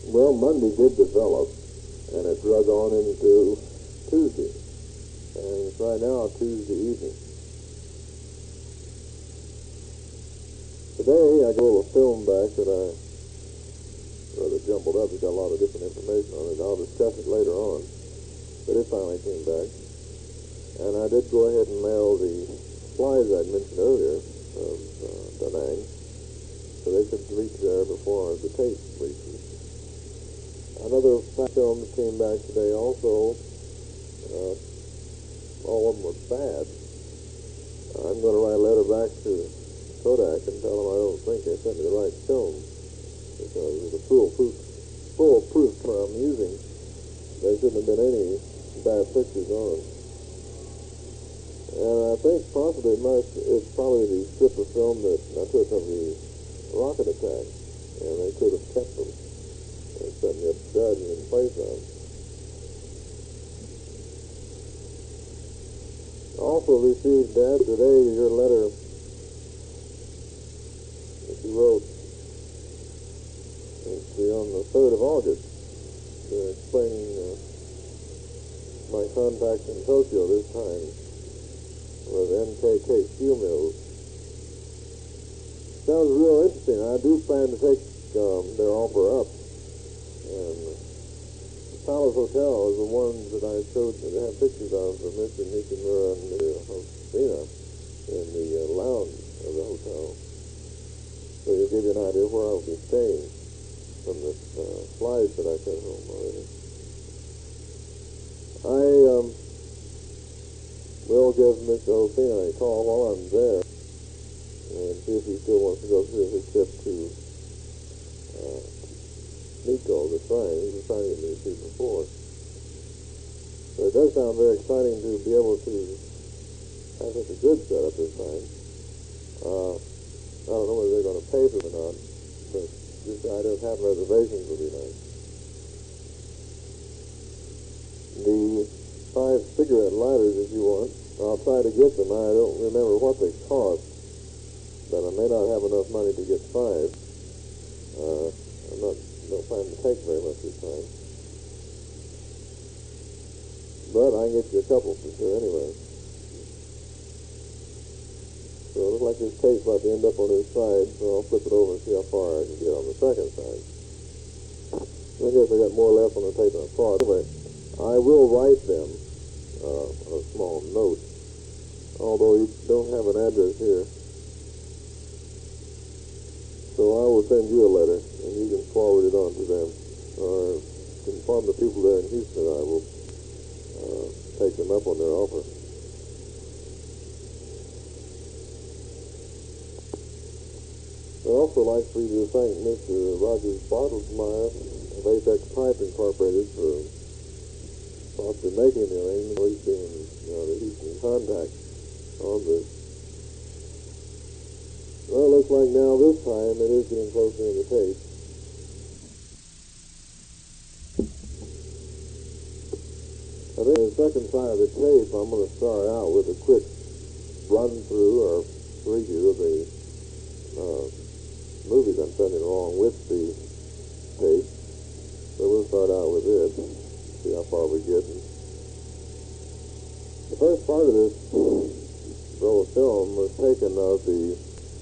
Well, Monday did develop, and it drug on into Tuesday. And it's right now Tuesday evening. Today I got a little film back that I rather jumbled up. It's got a lot of different information on it. I'll discuss it later on. But it finally came back. And I did go ahead and mail the slides I'd mentioned earlier of DaNang. So they should reach there before the tape reaches. Another film that came back today also. All of them were bad. I'm going to write a letter back to Kodak and tell them I don't think they sent me the right film, because with the foolproof term I'm using, there shouldn't have been any bad pictures on them. And I think possibly it's probably the strip of film that I took of the rocket attack, and they could have kept them and set me up dead in place of them. Also received, Dad, today your letter that you wrote on the 3rd of August, explaining my contacts in Tokyo this time with NKK steel mills. Sounds real interesting. I do plan to take their offer up, and Palace Hotel is the ones that I showed that have pictures of Mr. Nikamura and Hosina in the lounge of the hotel. So you'll give you an idea of where I'll be staying from the slides that I sent home already. I will give Mr. Hosina a call while I'm there and see if he still wants to go through his trip to Nico, the shrine. He was trying to get me to see before. But it does sound very exciting to be able to have such a good setup this time. I don't know whether they're going to pay for it or not, but just the idea of having reservations would be nice. The 5 cigarette lighters that you want, I'll try to get them. I don't remember what they cost, but I may not have enough money to get 5. Don't plan to take very much this time. But I can get you a couple for sure anyway. So it looks like this tape's about to end up on this side, so I'll flip it over and see how far I can get on the second side. I guess I got more left on the tape than I thought. Anyway, I will write them a small note, although you don't have an address here. So I will send you a letter, and you can forward it on to them, or inform the people there in Houston. I will take them up on their offer. I'd also like for you to thank Mr. Rogers Bartlesmeyer of Apex Pipe Incorporated for possibly making the arrangement, at least being the Houston contact on this. Well, it looks like now this time it is getting closer in the tape. I think the second side of the tape, I'm going to start out with a quick run-through or preview of the movies I'm sending along with the tape. So we'll start out with it, see how far we get. The first part of this roll of film was taken of the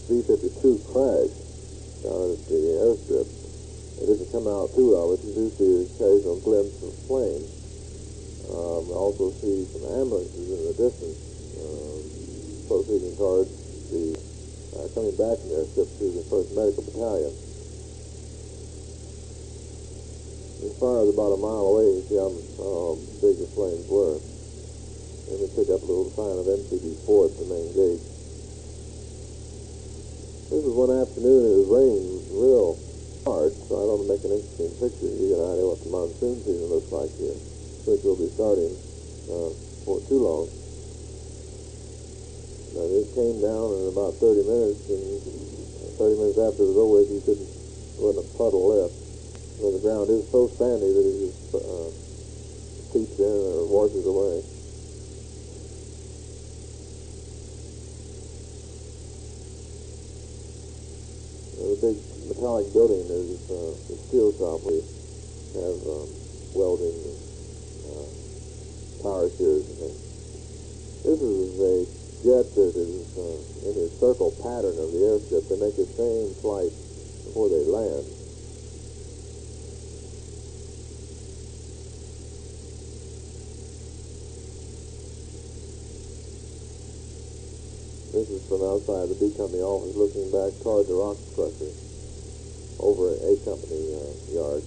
B-52 crash down at the airstrip. It didn't come out too well, but you do see an occasional glimpse of flames. We also see some ambulances in the distance proceeding towards the coming back from the airstrip to the 1st Medical Battalion. As far as about a mile away, you see how big the flames were. And we pick up a little sign of MCD-4 at the main gate. This was one afternoon. It was raining real hard. So I thought to make an interesting picture. You get an idea what the monsoon season looks like here, which will be starting before too long. Now, it came down in about 30 minutes, and 30 minutes after it was over with, there wasn't a puddle left. So the ground is so sandy that it just seeps in or washes away. The big metallic building is the steel shop. We have welding and power shears and things. This is a jet that is in the circle pattern of the airstrip. They make the same flight before they land. This is from outside the B Company office looking back toward the rock crusher over at A Company yard.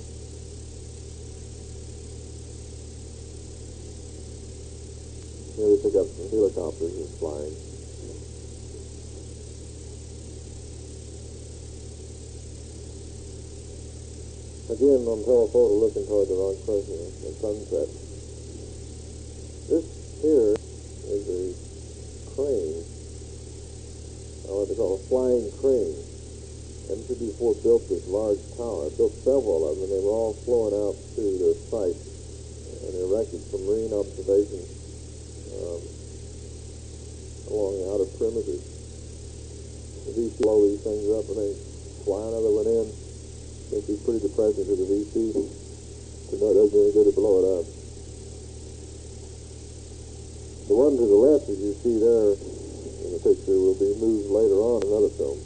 Here we pick up some helicopters that's flying. Again, on telephoto looking toward the rock crusher at sunset. This here is a crane. What they call a flying crane. M2B4 built this large tower, built several of them, and they were all flown out to the site and erected for marine observation along the outer perimeters. The VC blow these things up and they fly another one in. It'd be pretty depressing to the VC to know it doesn't do any good to blow it up. The one to the left, as you see there in the picture, will be moved later on in another film.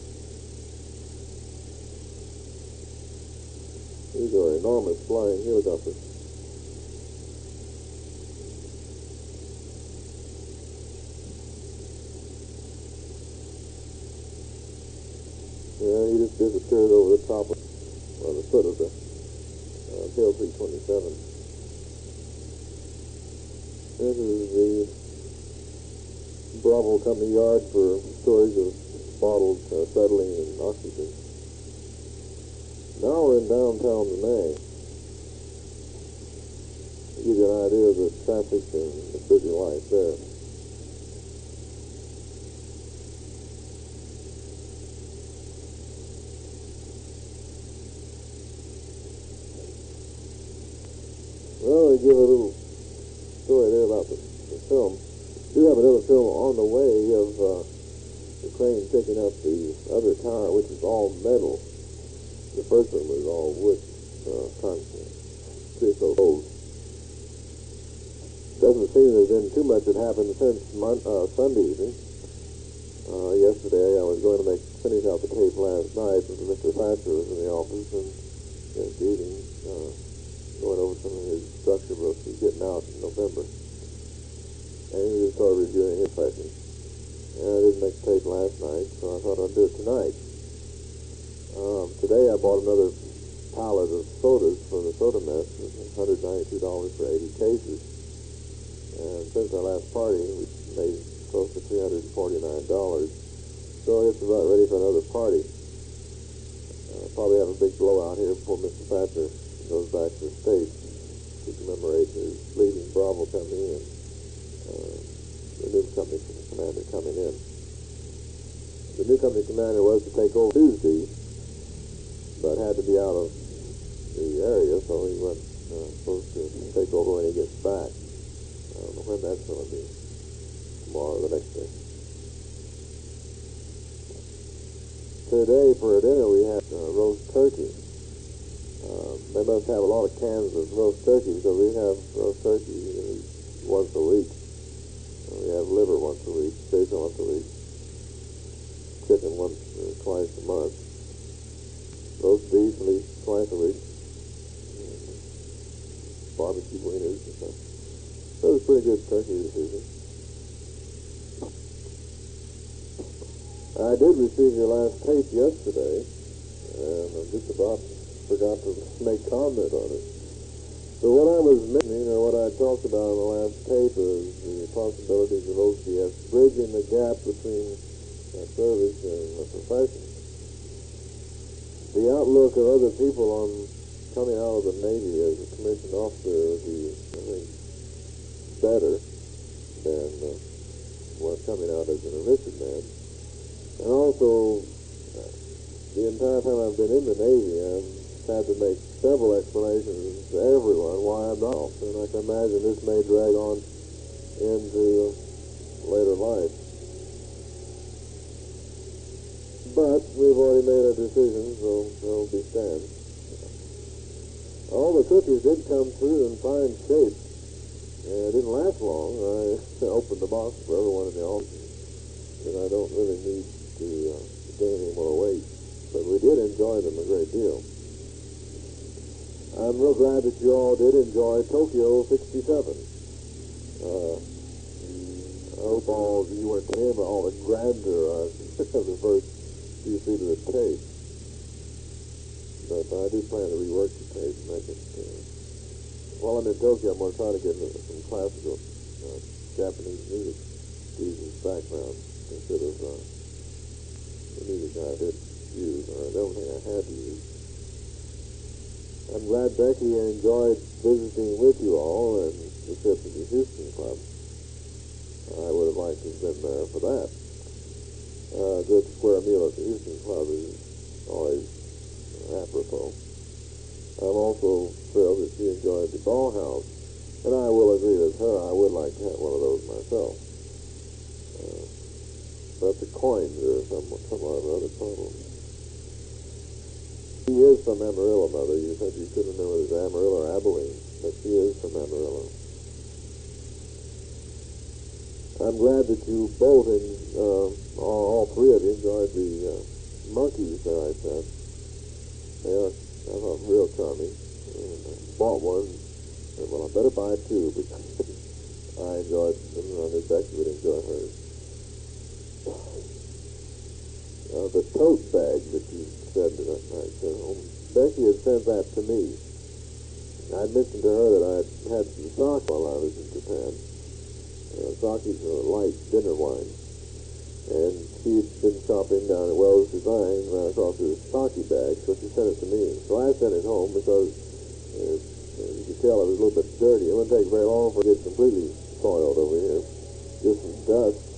These are enormous flying helicopters. Yeah, he just disappeared over the top of the foot of the tail 327. This is the Bravo Company yard for storage of bottled acetylene and oxygen. Now we're in downtown DaNang. To give you an idea of the traffic and the busy life there. Well, they give a little story there about the film. We do have another film on the way of the crane picking up the other tower, which is all metal. The first one was all wood, creosote old. Doesn't seem there's been too much that happened since Sunday evening. Yesterday I was going to finish out the tape last night, but Mr. Thatcher was in the office and eating, going over some of his structure books he's getting out in November. And he just started reviewing his session. And I didn't make the tape last night, so I thought I'd do it tonight. Today I bought another pallet of sodas for the soda mess. It was $192 for 80 cases. And since our last party, we made close to $349. So it's about ready for another party. Probably have a big blowout here before Mr. Thatcher goes back to the States to commemorate his leaving Bravo Company and the new company commander coming in. The new company commander was to take over Tuesday, but had to be out of the area, so he was supposed to take over when he gets back. I don't know when that's going to be, tomorrow or the next day. Today for dinner we had roast turkey. They must have a lot of cans of roast turkey because we have roast turkey once a week. We have liver once a week, bacon once a week, chicken once or twice a month, roast beef at least twice a week, and barbecue wieners and stuff. So it was pretty good turkey this evening. I did receive your last tape yesterday, and I just about forgot to make comment on it. So what I was mentioning, or what I talked about in the last tape, is the possibilities of OCS bridging the gap between service and the profession. The outlook of other people on coming out of the Navy as a commissioned officer would be, I think, better than coming out as an enlisted man. And also, the entire time I've been in the Navy, I've had to make several explanations to everyone why I'm not off. And I can imagine this may drag on into later life. But we've already made our decision, so they'll be stand. All the cookies did come through in fine shape. And it didn't last long. I opened the box for everyone in the office. And I don't really need to gain any more weight. But we did enjoy them a great deal. I'm real glad that you all did enjoy Tokyo 67. I hope all of you weren't in all the grandeur of the first few feet of the tape. But I do plan to rework the tape and make it. While I'm in Tokyo, I'm going to try to get some classical Japanese music to use as background instead of the music I did use, or the only thing I had to use. I'm glad Becky enjoyed visiting with you all and the trip to the Houston Club. I would have liked to have been there for that. A good square meal at the Houston Club is always apropos. I'm also thrilled that she enjoyed the ball house, and I will agree with her. I would like to have one of those myself. But the coins are somewhat of another problem. She is from Amarillo, Mother. You said you couldn't remember whether it was Amarillo or Abilene, but she is from Amarillo. I'm glad that you both, all three of you, enjoyed the monkeys that I sent. They are, I thought, real charming. And I bought one. Said, well, I better buy two because I enjoyed them, and I knew Becky would enjoy hers. The tote bag that you said that I sent home, Becky had sent that to me. I mentioned to her that I had some sake while I was in Japan. Sake is a light dinner wine. And she'd been shopping down at Wells Design, ran across this sake bag, so she sent it to me. So I sent it home because, you could tell it was a little bit dirty. It wouldn't take very long for it to get completely soiled over here. Just some dust.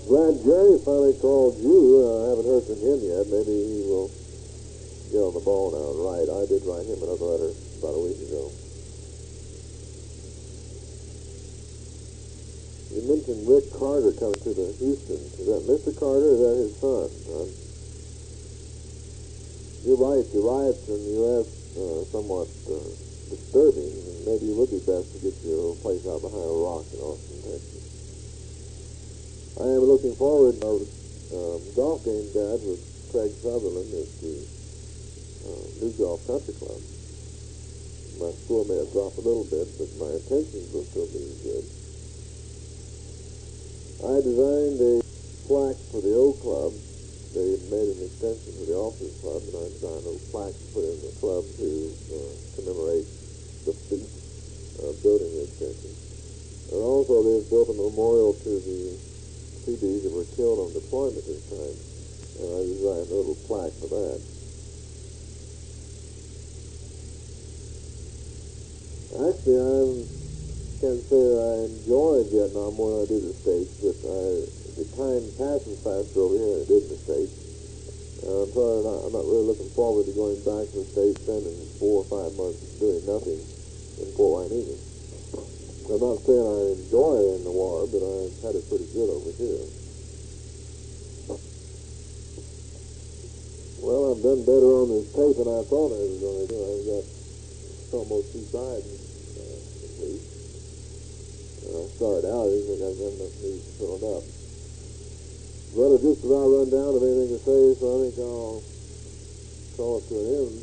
Glad Jerry finally called you. I haven't heard from him yet. Maybe he will get on the ball now and write. I did write him another letter about a week ago. You mentioned Rick Carter coming to the Houston. Is that Mr. Carter or is that his son? You're right. The riots in the U.S. Somewhat disturbing. And maybe it would be best to get your place out behind a rock in Austin, Texas. I am looking forward to golf game, Dad, with Craig Sutherland at the New Golf Country Club. My score may have dropped a little bit, but my intentions will still be good. I designed a plaque for the old club. They made an extension to the officers club, and I designed a plaque to put in the club to commemorate the feat of building the extension. And also they've built a memorial to the CBs that were killed on deployment this time. And I designed a little plaque for that. Actually, I can't say that I enjoyed Vietnam more than I do the States, but the time passes faster over here than it did in the States. I'm sorry, I'm not really looking forward to going back to the States, spending 4 or 5 months doing nothing in Fort Wayne. I'm not saying I enjoy in the war, but I've had it pretty good over here. Well, I've done better on this tape than I thought I was going to do. I've got almost 2 sides complete. I started out, I think I have enough news to fill it up. Well, it's just about run down of anything to say, so I think I'll call it to an end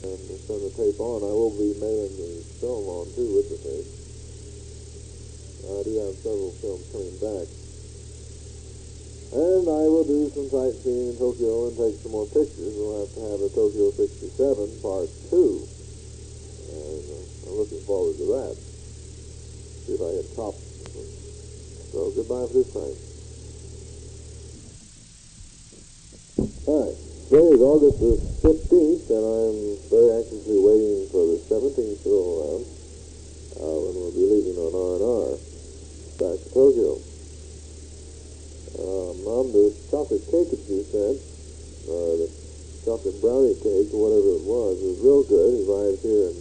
and send the tape on. I will be mailing the film on, too, with the tape. I do have several films coming back. And I will do some sightseeing in Tokyo and take some more pictures. We'll have to have a Tokyo 67 Part 2. And I'm looking forward to that. See if I can top this one. So goodbye for this time. All right. Today is August the 15th, and I'm very anxiously waiting for the 17th to go around, when we'll be leaving on R&R back to Tokyo. Mom, the chocolate cake that you sent, the chocolate brownie cake, or whatever it was real good. It arrived here in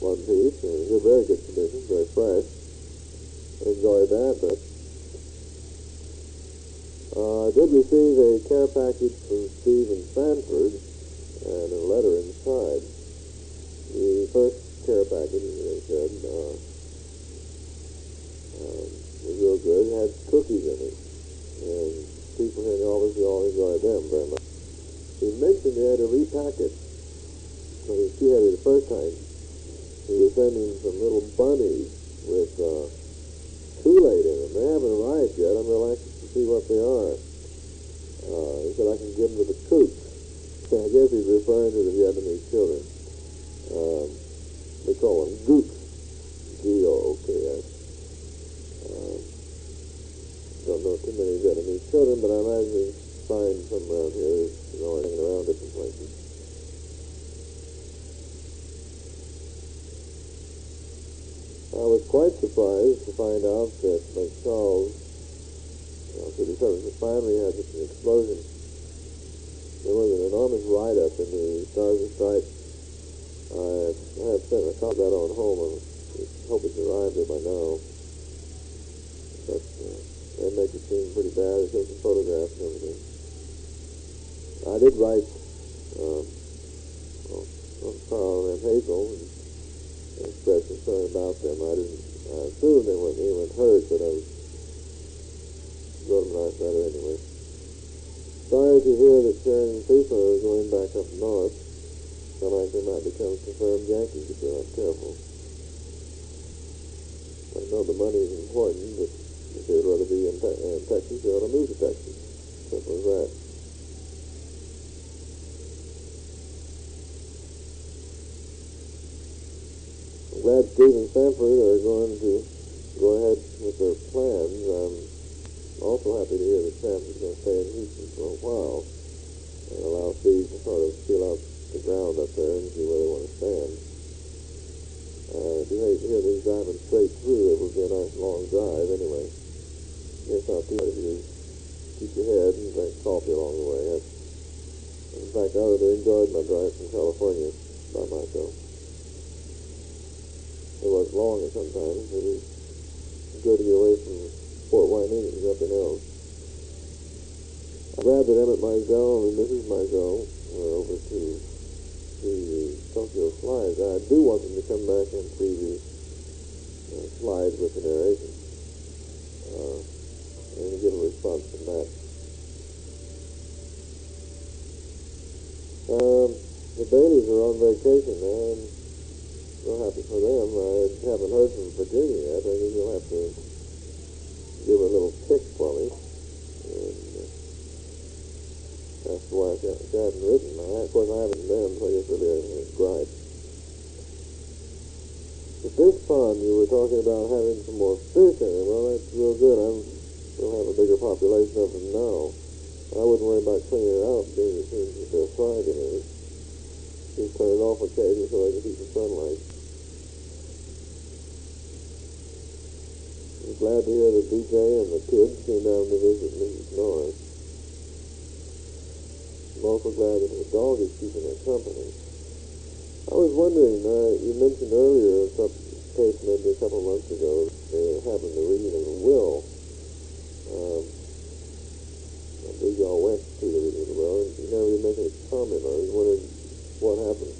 one piece, and it's in very good condition, very fresh. Enjoyed that, but I did receive a care package from Steve in Sanford, and a letter inside. The first care package, they said, was real good. It had cookies in it, and people here in the office, we all enjoyed them very much. He mentioned they had to repack it. When she had it the first time, he was sending some little bunnies with Kool-Aid in them. They haven't arrived yet. I'm real anxious to see what they are. He said I can give them to the coop. I guess he's referring to the Vietnamese children. They call them gooks. Gooks. Don't know too many Vietnamese children, but I imagine you find some around here, hanging around different places. I was quite surprised to find out that Lake Charles, 37th refinery had just an explosion. There was an enormous write-up in the Stars and Stripes. I have sent a copy of that on home. I hope it's arrived there by now. But they make it seem pretty bad. It shows some photographs and everything. I did write on Carl and Hazel and express concern about them. I assumed they weren't even hurt, but I wrote them a nice letter anyway. Sorry to hear that Sharon and FIFA are going back up north. Sound like they might become confirmed Yankees if they're not careful. I know the money is important, but if they'd rather be in Texas, they ought to move to Texas. Simple as that. I'm glad Steve and Sanford are going to go ahead with their plans. I'm also happy to hear that Sanford's going to stay in Houston for a while and allow Steve to sort of feel out the ground up there and see where they want to stand. If you hate to hear these driving straight through, it will be a nice long drive anyway. It's not too bad if you keep your head and drink coffee along the way. In fact, I would have enjoyed my drive from California by myself. It was long at sometimes. It was good to get away from Fort Wayne and nothing else. I'm glad that Emmett Mizell and Mrs. Mizell were over to see the Tokyo slides. I do want them to come back and see the slides with the narration. And get a response from that. The Baileys are on vacation now, and real happy for them. I haven't heard from Virginia yet. I think you'll have to give her a little kick for me. And that's why she hadn't written. Of course, I haven't been, so I guess it'll be a gripe. The fish pond, you were talking about having some more fish in it. Well, that's real good. We'll have a bigger population of them now. I wouldn't worry about cleaning it out, being as soon as they're fried in it. Just turn it off occasionally so they can keep the sunlight. I'm glad to hear that DJ and the kids came down to visit Mrs. Norris. I'm also glad that the dog is keeping her company. I was wondering, you mentioned earlier some case maybe a couple months ago, they happened to read in a will. I believe y'all went to the reading of the will, and you never really make any comment on it. I was wondering what happened.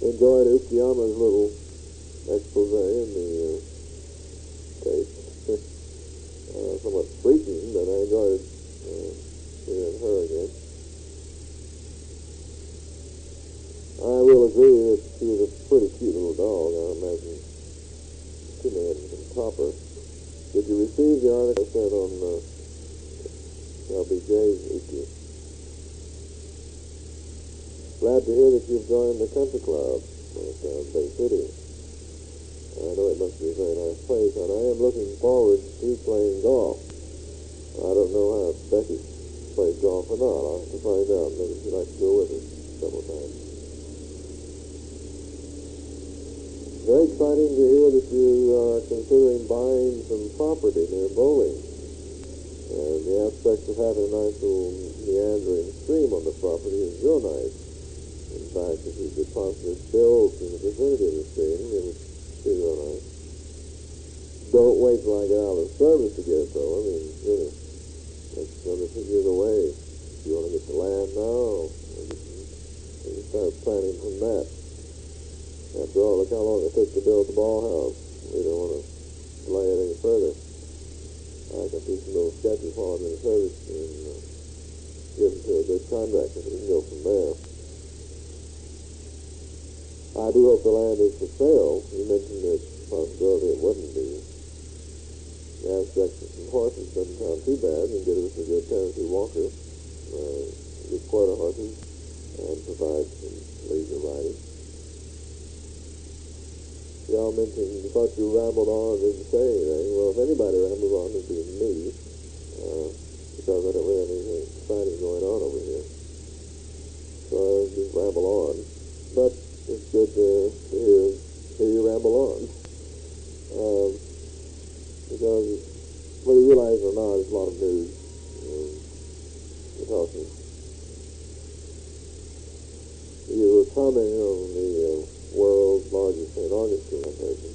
Enjoyed Ukiyama's little expose in the case. Somewhat freaking, but I enjoyed hearing her again. I will agree that she was a pretty cute little dog. I imagine too many of them can top her. Did you receive the article I sent on LBJ's issue? Glad to hear that you've joined the country club at Bay City. I know it must be a very nice place, and I am looking forward to playing golf. I don't know how Becky plays golf not. I'll have to find out. Maybe she'd like to go with us several times. Very exciting to hear that you are considering buying some property near Bowling. And the aspect of having a nice little meandering stream on the property is real nice. In fact, if you could possibly build in the vicinity of the stream, it would be real nice. Don't wait till I get out of service to get it, though. I mean, goodness, that's another 2 years away. If you want to get the land now, you can start planning from that. After all, look how long it took to build the ball house. We don't want to delay it any further. I can do some little sketches while I'm in service and give them to a good contractor, so we can go from there. I do hope the land is for sale. You mentioned the possibility it wouldn't be. The aspect of some horses doesn't sound too bad. You can get us a good Tennessee Walker, good quarter horses, and provide some leisure riding. Y'all mentioned you thought you rambled on and didn't say anything. Well, if anybody rambles on, it'd be me, because I don't really have anything exciting going on over here. So I'll just ramble on. But it's good to hear you ramble on. Because whether you realize it or not, there's a lot of news. We're talking. You were commenting on the world's largest St. Augustine plantation.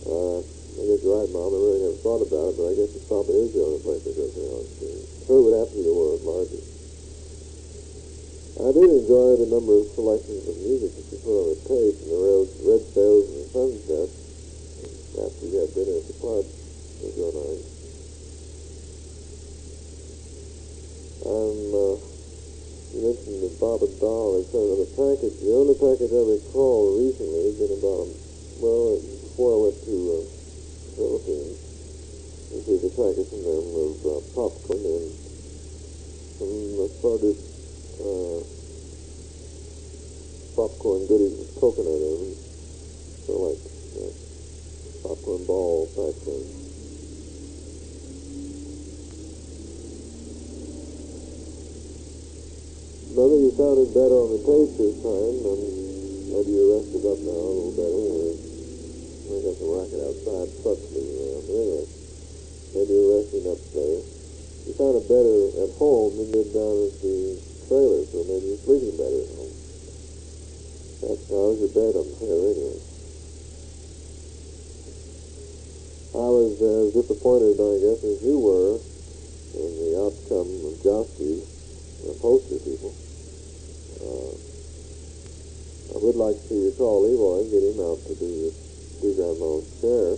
I guess you're right, Mom. I really never thought about it, but I guess it probably is the only place that goes St. Augustine. So it would have to be the world's largest. I did enjoy the number of selections of music that you put on the tape, and the red sails and the sunset after you had dinner at the club. It was real nice. You mentioned that Bob and Doll had sent another package. The only package I recall recently has been about, before I went to the Philippines, received a package from them of popcorn and some assorted popcorn goodies with coconut in them. So like popcorn ball type thing. Mother, you sounded better on the tape this time. Maybe you're rested up now a little better. I got some racket outside, trucks moving around. But anyway, maybe you're resting up better. You sounded better at home than you did down at the trailer, so maybe you're sleeping better at home. How's your bed up there anyway? I was as disappointed, I guess, as you were in the outcome of Josky's poster people. I would like to see you call Leroy and get him out to do Grandma's chair.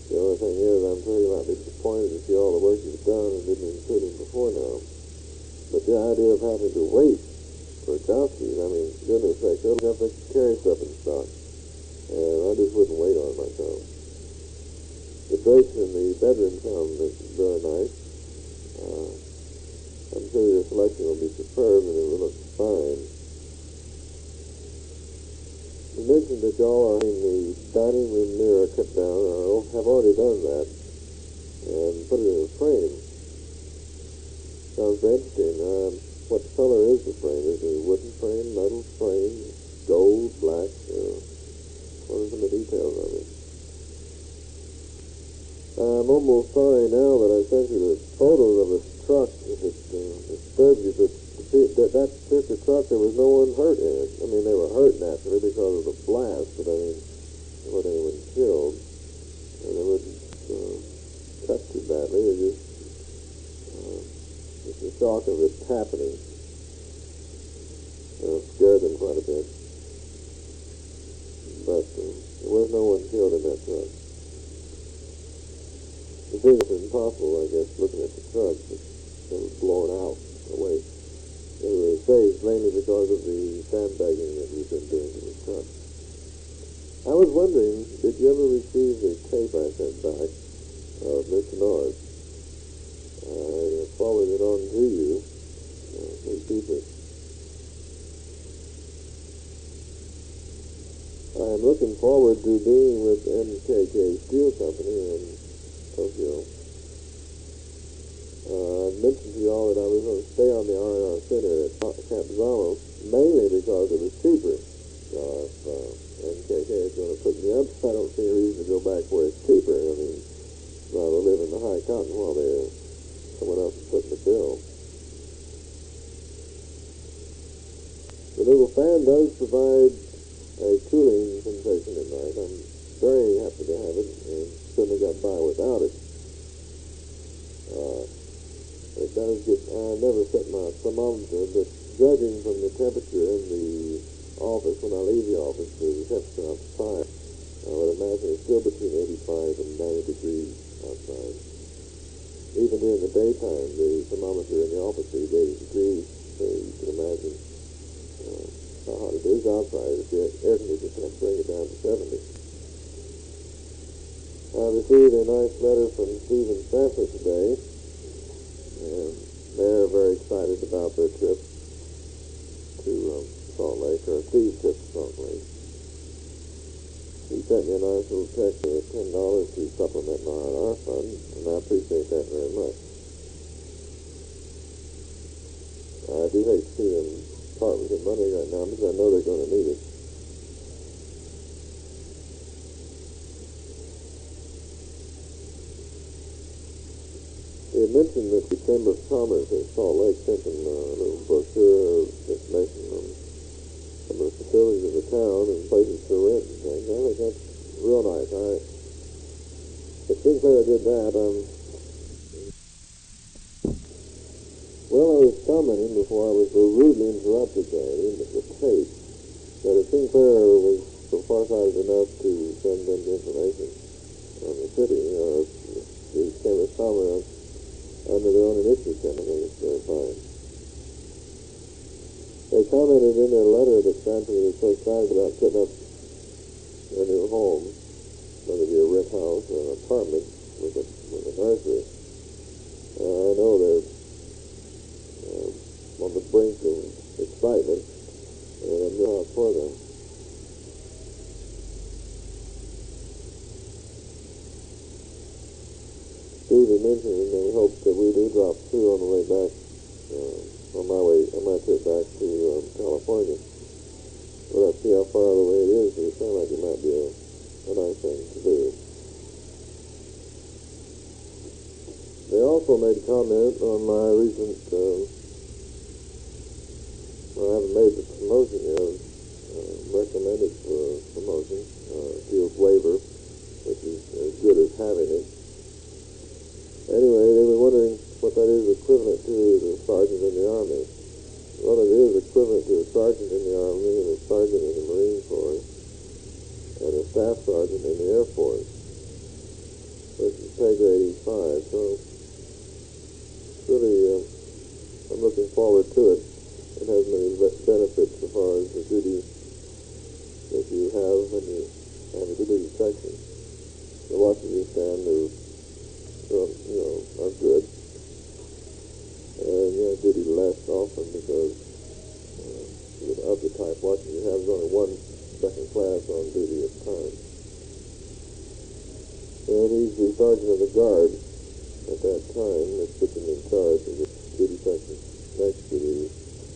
The only thing is, I'm sure you might be disappointed to see all the work you've done and didn't include him before now. But the idea of having to wait for Josky's, I mean, goodness sakes, they'll have to carry stuff in stock. And I just wouldn't wait on it myself. The drapes in the bedroom sound very nice. I'm sure your selection will be superb and it will look fine. You mentioned that y'all are having the dining room mirror cut down, or have already done that, and put it in a frame. Sounds very interesting. What color is the frame? Is it a wooden frame, metal frame, gold, black? What are some of the details of it? I'm almost sorry now that I sent you the photos of this truck. If it disturbs you, but that particular truck, there was no one hurt in it. I mean, they were hurt naturally because of the blast, but I mean, there wasn't anyone killed, and they wouldn't cut too badly. It just the shock of it happening scared them quite a bit. But there was no one killed in that truck. The thing is impossible, I guess, looking at the truck, but it was blown out away. It was saved mainly because of the sandbagging that we've been doing to the truck. I was wondering, did you ever receive the tape I sent back of Mr. Norris? I forwarded it on to you. Please keep it. I am looking forward to being with MKK Steel Company in Tokyo. mentioned to you all that I was going to stay on the R&R Center at Capizano, mainly because it was cheaper. If NKK is going to put me up, I don't see a reason to go back where it's cheaper. I mean, rather live in the high cotton while someone else is putting the bill. The little fan does provide a cooling sensation at night. I'm very happy to have it, and couldn't have got by without it. It does get, I never set my thermometer, but judging from the temperature in the office, when I leave the office, the temperature outside, I would imagine it's still between 85 and 90 degrees outside. Even during the daytime, the thermometer in the office is 80 degrees, so you can imagine how hot it is outside. If the air conditioner can't bring it down to 70. I received a nice letter from Steve and Sanford today, and they're very excited about their trip to Salt Lake, or Steve's trip to Salt Lake. He sent me a nice little check for $10 to supplement my R&R fund, and I appreciate that very much. I do hate to see them part with their money right now, because I know they're going to need it. He had mentioned that the Chamber of Commerce at Salt Lake sent him a little brochure of information on some of the facilities of the town and places to rent and things. I think that's real nice. If Sinclair did that, well, I was commenting before I was so rudely interrupted by the tape that if Sinclair was so farsighted enough to send them the information on the city, or the Chamber of Commerce under their own initiative, I think it's very fine. They commented in their letter that Stanford was so excited about putting up their new home, whether it be a rent house or an apartment with a nursery. I know they're on the brink of excitement, and a new house for them. Steve had mentioned and they hoped that we do drop through on the way back, on my trip back to California. Well, let's see how far away it is, but it sounds like it might be a nice thing to do. They also made a comment on my recent, I haven't made the promotion yet, recommended for promotion, field waiver, which is as good as having it. Anyway, they were wondering what that is equivalent to the sergeant in the Army. Well, it is equivalent to a sergeant in the Army and a sergeant in the Marine Corps and a staff sergeant in the Air Force, which is pay grade 85. So, really, I'm looking forward to it. It has many benefits as far as the duties that you have when you have a duty section. The Washington standards are good. And you have duty less often because of the type Washington, you have only one second class on duty at a time. And he's the sergeant of the guard at that time that's put him in charge of the duty section next to the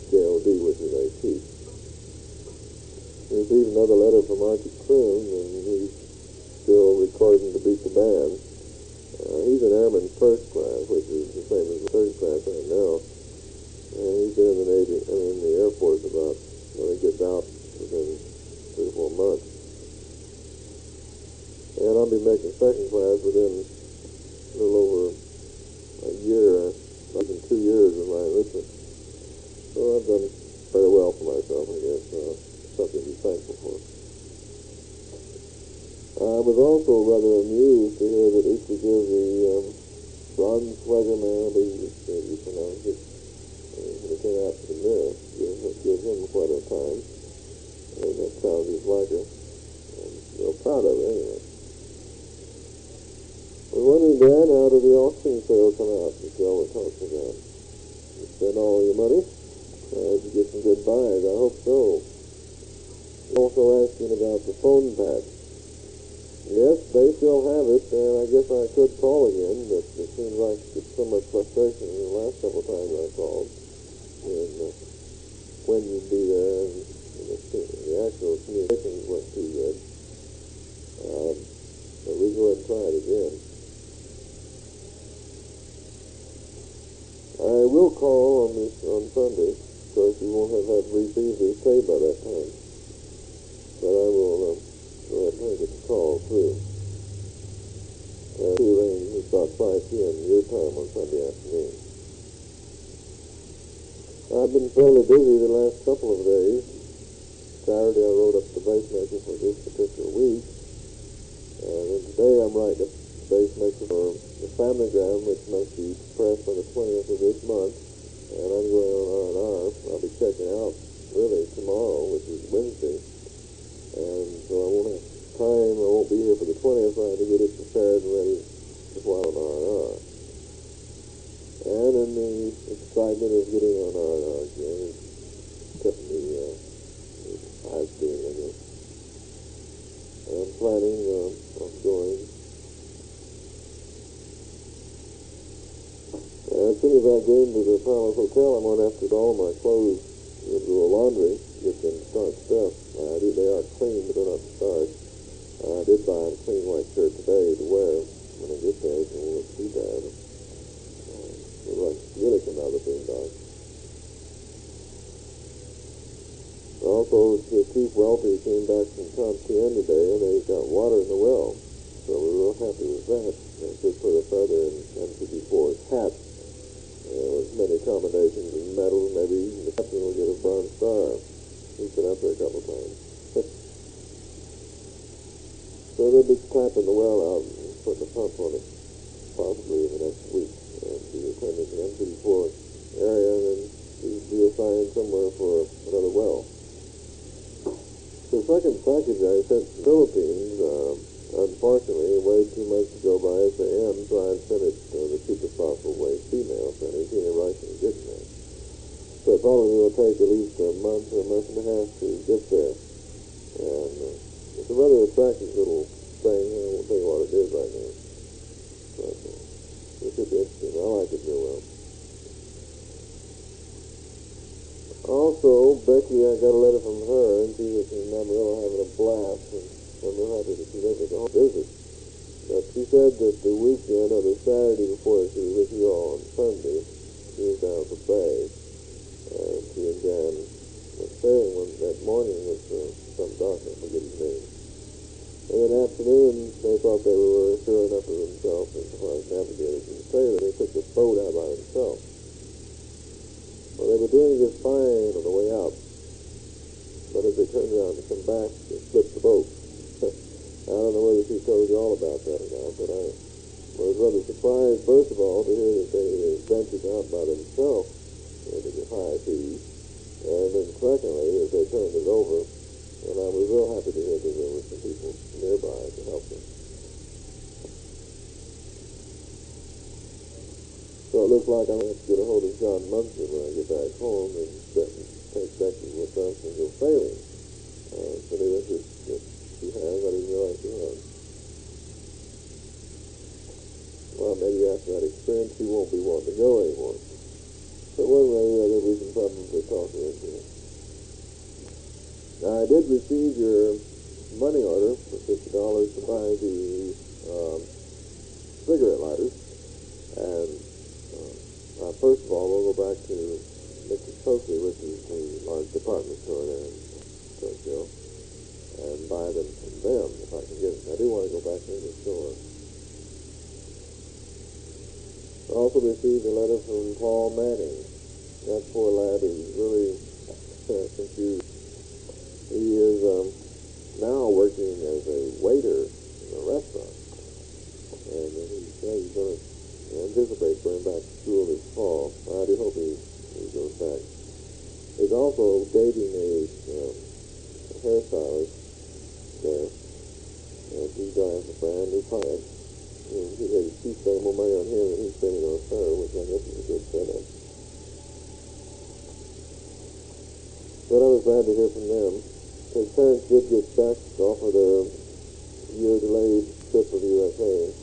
JOD, which is a chief. We received another letter from Archie Kroon, and he's still recording to beat the band. He's an airman first class, which is the same as the third class right now. And he's been in the Navy, in the Air Force about, when he gets out within 3 or 4 months. And I'll be making second class within a little over a year, less than 2 years of my enlistment. So I've done very well for myself, I guess. Something to be thankful for. I was also rather amused to hear that Easter give the Bronsweiger man, I believe you pronounce it, when he came out to the mirror, give him quite a time. And that sounds just like her. I'm real proud of it anyway. We're wondering, Dan, how did the auction sale come out that y'all were talking about? You spent all your money? Did you get some good buys? I hope so. Also asking about the phone patch. Yes, they still have it, and I guess I could call again, but it seems like it's so much frustration in the last couple of times I called. And when you'd be there, and the actual communications weren't too good. But we go ahead and try it again. I will call on Sunday. Of course, you won't have had received this pay by that time. But I will go ahead and try to get the call through. It's about 5 p.m. your time on Sunday afternoon. I've been fairly busy the last couple of days. Saturday I wrote up the base maker for this particular week. And then today I'm writing up the base maker for the family-gram, which must be pressed on the 20th of this month. And I'm going on R&R. I'll be checking out really tomorrow, which is Wednesday. And so I won't have time. I won't be here for the 20th. So I have to get it prepared and ready before I'm on R&R. And in the excitement of getting on R&R again, it kept me eyes doing it. I'm planning on going. As soon as I get into the Palace Hotel, I'm going to have to get all my clothes into a laundry, get them starched up. They are clean, but they're not starched. I did buy a clean white shirt today to wear when I get there, so it won't look too bad. Look like really come out of the boondocks. Also, the Chief Welty came back from Tontian today, and they got water in the well. So we're real happy with that. They should put a feather in M54's hat. There was many combinations of metals. Maybe even the captain will get a Bronze Star. He's been up there a couple times. So they'll be clapping the well out and putting a pump on it, possibly in the next week. And be returning to the M54 area and then be assigned somewhere for another well. The second package I sent to the Philippines, unfortunately, way too much to go by SAM, so I sent it the cheapest possible way, female, so I didn't see any Russian getting there. So it probably will take at least a month or a month and a half to get there. And it's a rather attractive little thing. I won't tell you what it is right now. But it should be interesting. I like it real well. Also, Becky, I got a letter from her, and she was in Amarillo having a blast, and I'm real happy that she was able to home visit. But she said that the weekend, or the Saturday before she was with you all on Sunday, she was down at the Bay, and she and Dan were staying that morning with some doctor, I forget his name. And in the afternoon, they thought they were sure enough of themselves as far as navigators in the trailer. They took the boat out by themselves. Well, they were doing just fine on the way out. But as they turned around to come back, they flipped the boat. I don't know whether she told you all about that or not, but I was rather surprised, first of all, to hear that they ventured out by themselves into the high seas. And then secondly, that they turned it over. And I was real happy to hear that there were some people nearby to help them. So it looks like I'm going to have to get a hold of John Munson when I get back home and take Becky with us and go sailing. It's a new interest that she has. I didn't realize she had. Well, maybe after that experience, she won't be wanting to go anymore. So one way or the other, we can probably talk her into it. Now, I did receive your money order for $50 to buy the cigarette lighters. And first of all, we'll go back to Mr. Stokely, which is the large department store there in Tokyo, and buy them from them if I can get them. I do want to go back into the store. I also received a letter from Paul Manning. That poor lad is really confused. He is now working as a waiter in a restaurant, and he says he's going to anticipate going back to school this fall. I do hope he goes back. He's also dating a hairstylist there, and she drives a brand new client. She's spending more money on him than he's spending on her, which I guess is a good setup. But I was glad to hear from them. His parents did get back off of their year delayed trip of the USA.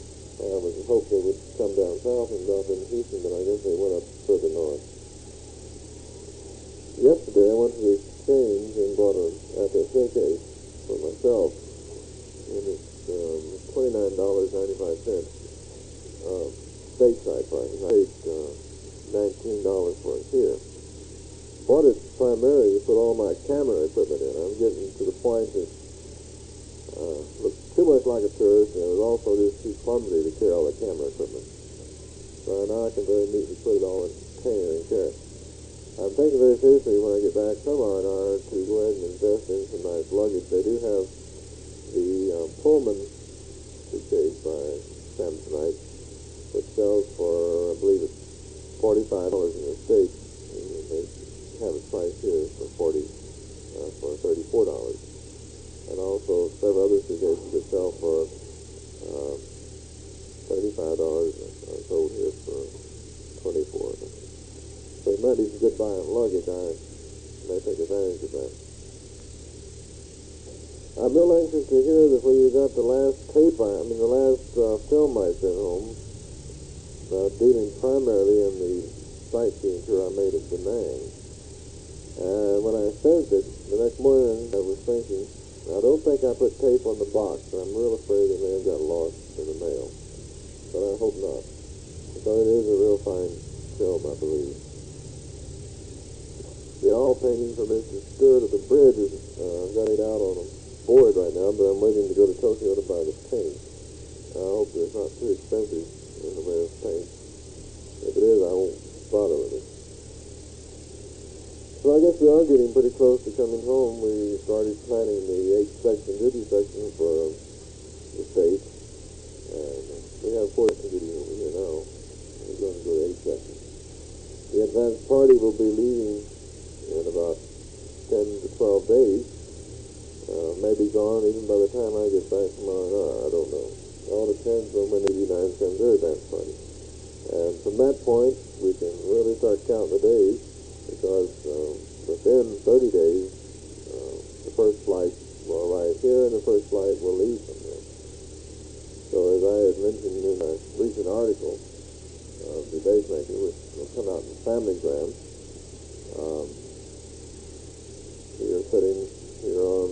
I was hoping they would come down south and drop in Houston, but I guess they went up further north. Yesterday I went to the exchange and bought an attaché case for myself, and it's $29.95 stateside price. I paid $19 for it here. Bought it primarily to put all my camera equipment in. I'm getting to the point that looks too much like a tourist, and it was also just too clumsy to carry all the camera equipment. So now I can very neatly put it all in a container and carry it. I'm thinking very seriously when I get back from R&R to go ahead and invest in some nice luggage. They do have the Pullman suitcase by Samsonite, which sells for, I believe it's $45 in the States. And they have it priced here for $34. And also several other suitcases that sell for $35 are sold here for $24. So it might be some good buying luggage. I may take advantage of that. I'm real anxious to hear that we got the last the last film I sent home, dealing primarily in the sightseeing tour I made at DaNang. And when I sent it, the next morning I was thinking, I don't think I put tape on the box, and I'm real afraid it may have got lost in the mail. But I hope not, because it is a real fine film, I believe. The oil painting for Mr. Stewart of the bridge is got it out on a board right now, but I'm waiting to go to Tokyo to buy the paint. I hope it's not too expensive in the way of paint. If it is, I won't bother with it. So I guess we are getting pretty close to coming home. We started planning the 8-section duty section for the state, and we have 4 duty over here now. We're going to go to 8 sections. The advance party will be leaving in about 10 to 12 days. Maybe gone even by the time I get back from R&R. I don't know. It all depends on when the United sends their advance party. And from that point, we can really start counting the days, because within 30 days, the first flight will arrive here and the first flight will leave from here. So as I had mentioned in a recent article of the Daymaker, which will come out in Familygram, we are sitting here on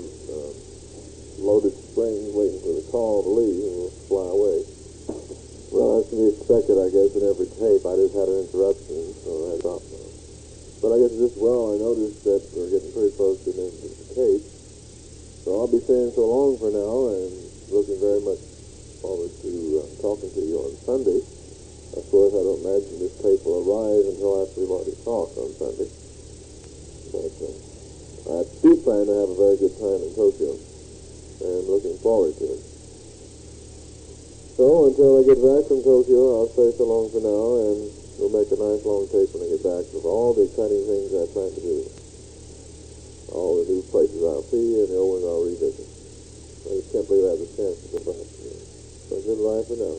loaded springs waiting for the call to leave, and we'll fly away. Well, that's to be expected, I guess, in every tape. I just had an interruption, so I stopped now. But I guess just I noticed that we're getting pretty close to the end of the tape. So I'll be saying so long for now, and looking very much forward to talking to you on Sunday. Of course, I don't imagine this tape will arrive until after we've already talked on Sunday. But I do plan to have a very good time in Tokyo, and looking forward to it. So until I get back from Tokyo, I'll say so long for now, and we'll make a nice long tape when I get back of all the exciting things I plan to do. All the new places I'll see and the old ones I'll revisit. I just can't believe I have the chance to go back. So goodbye for now.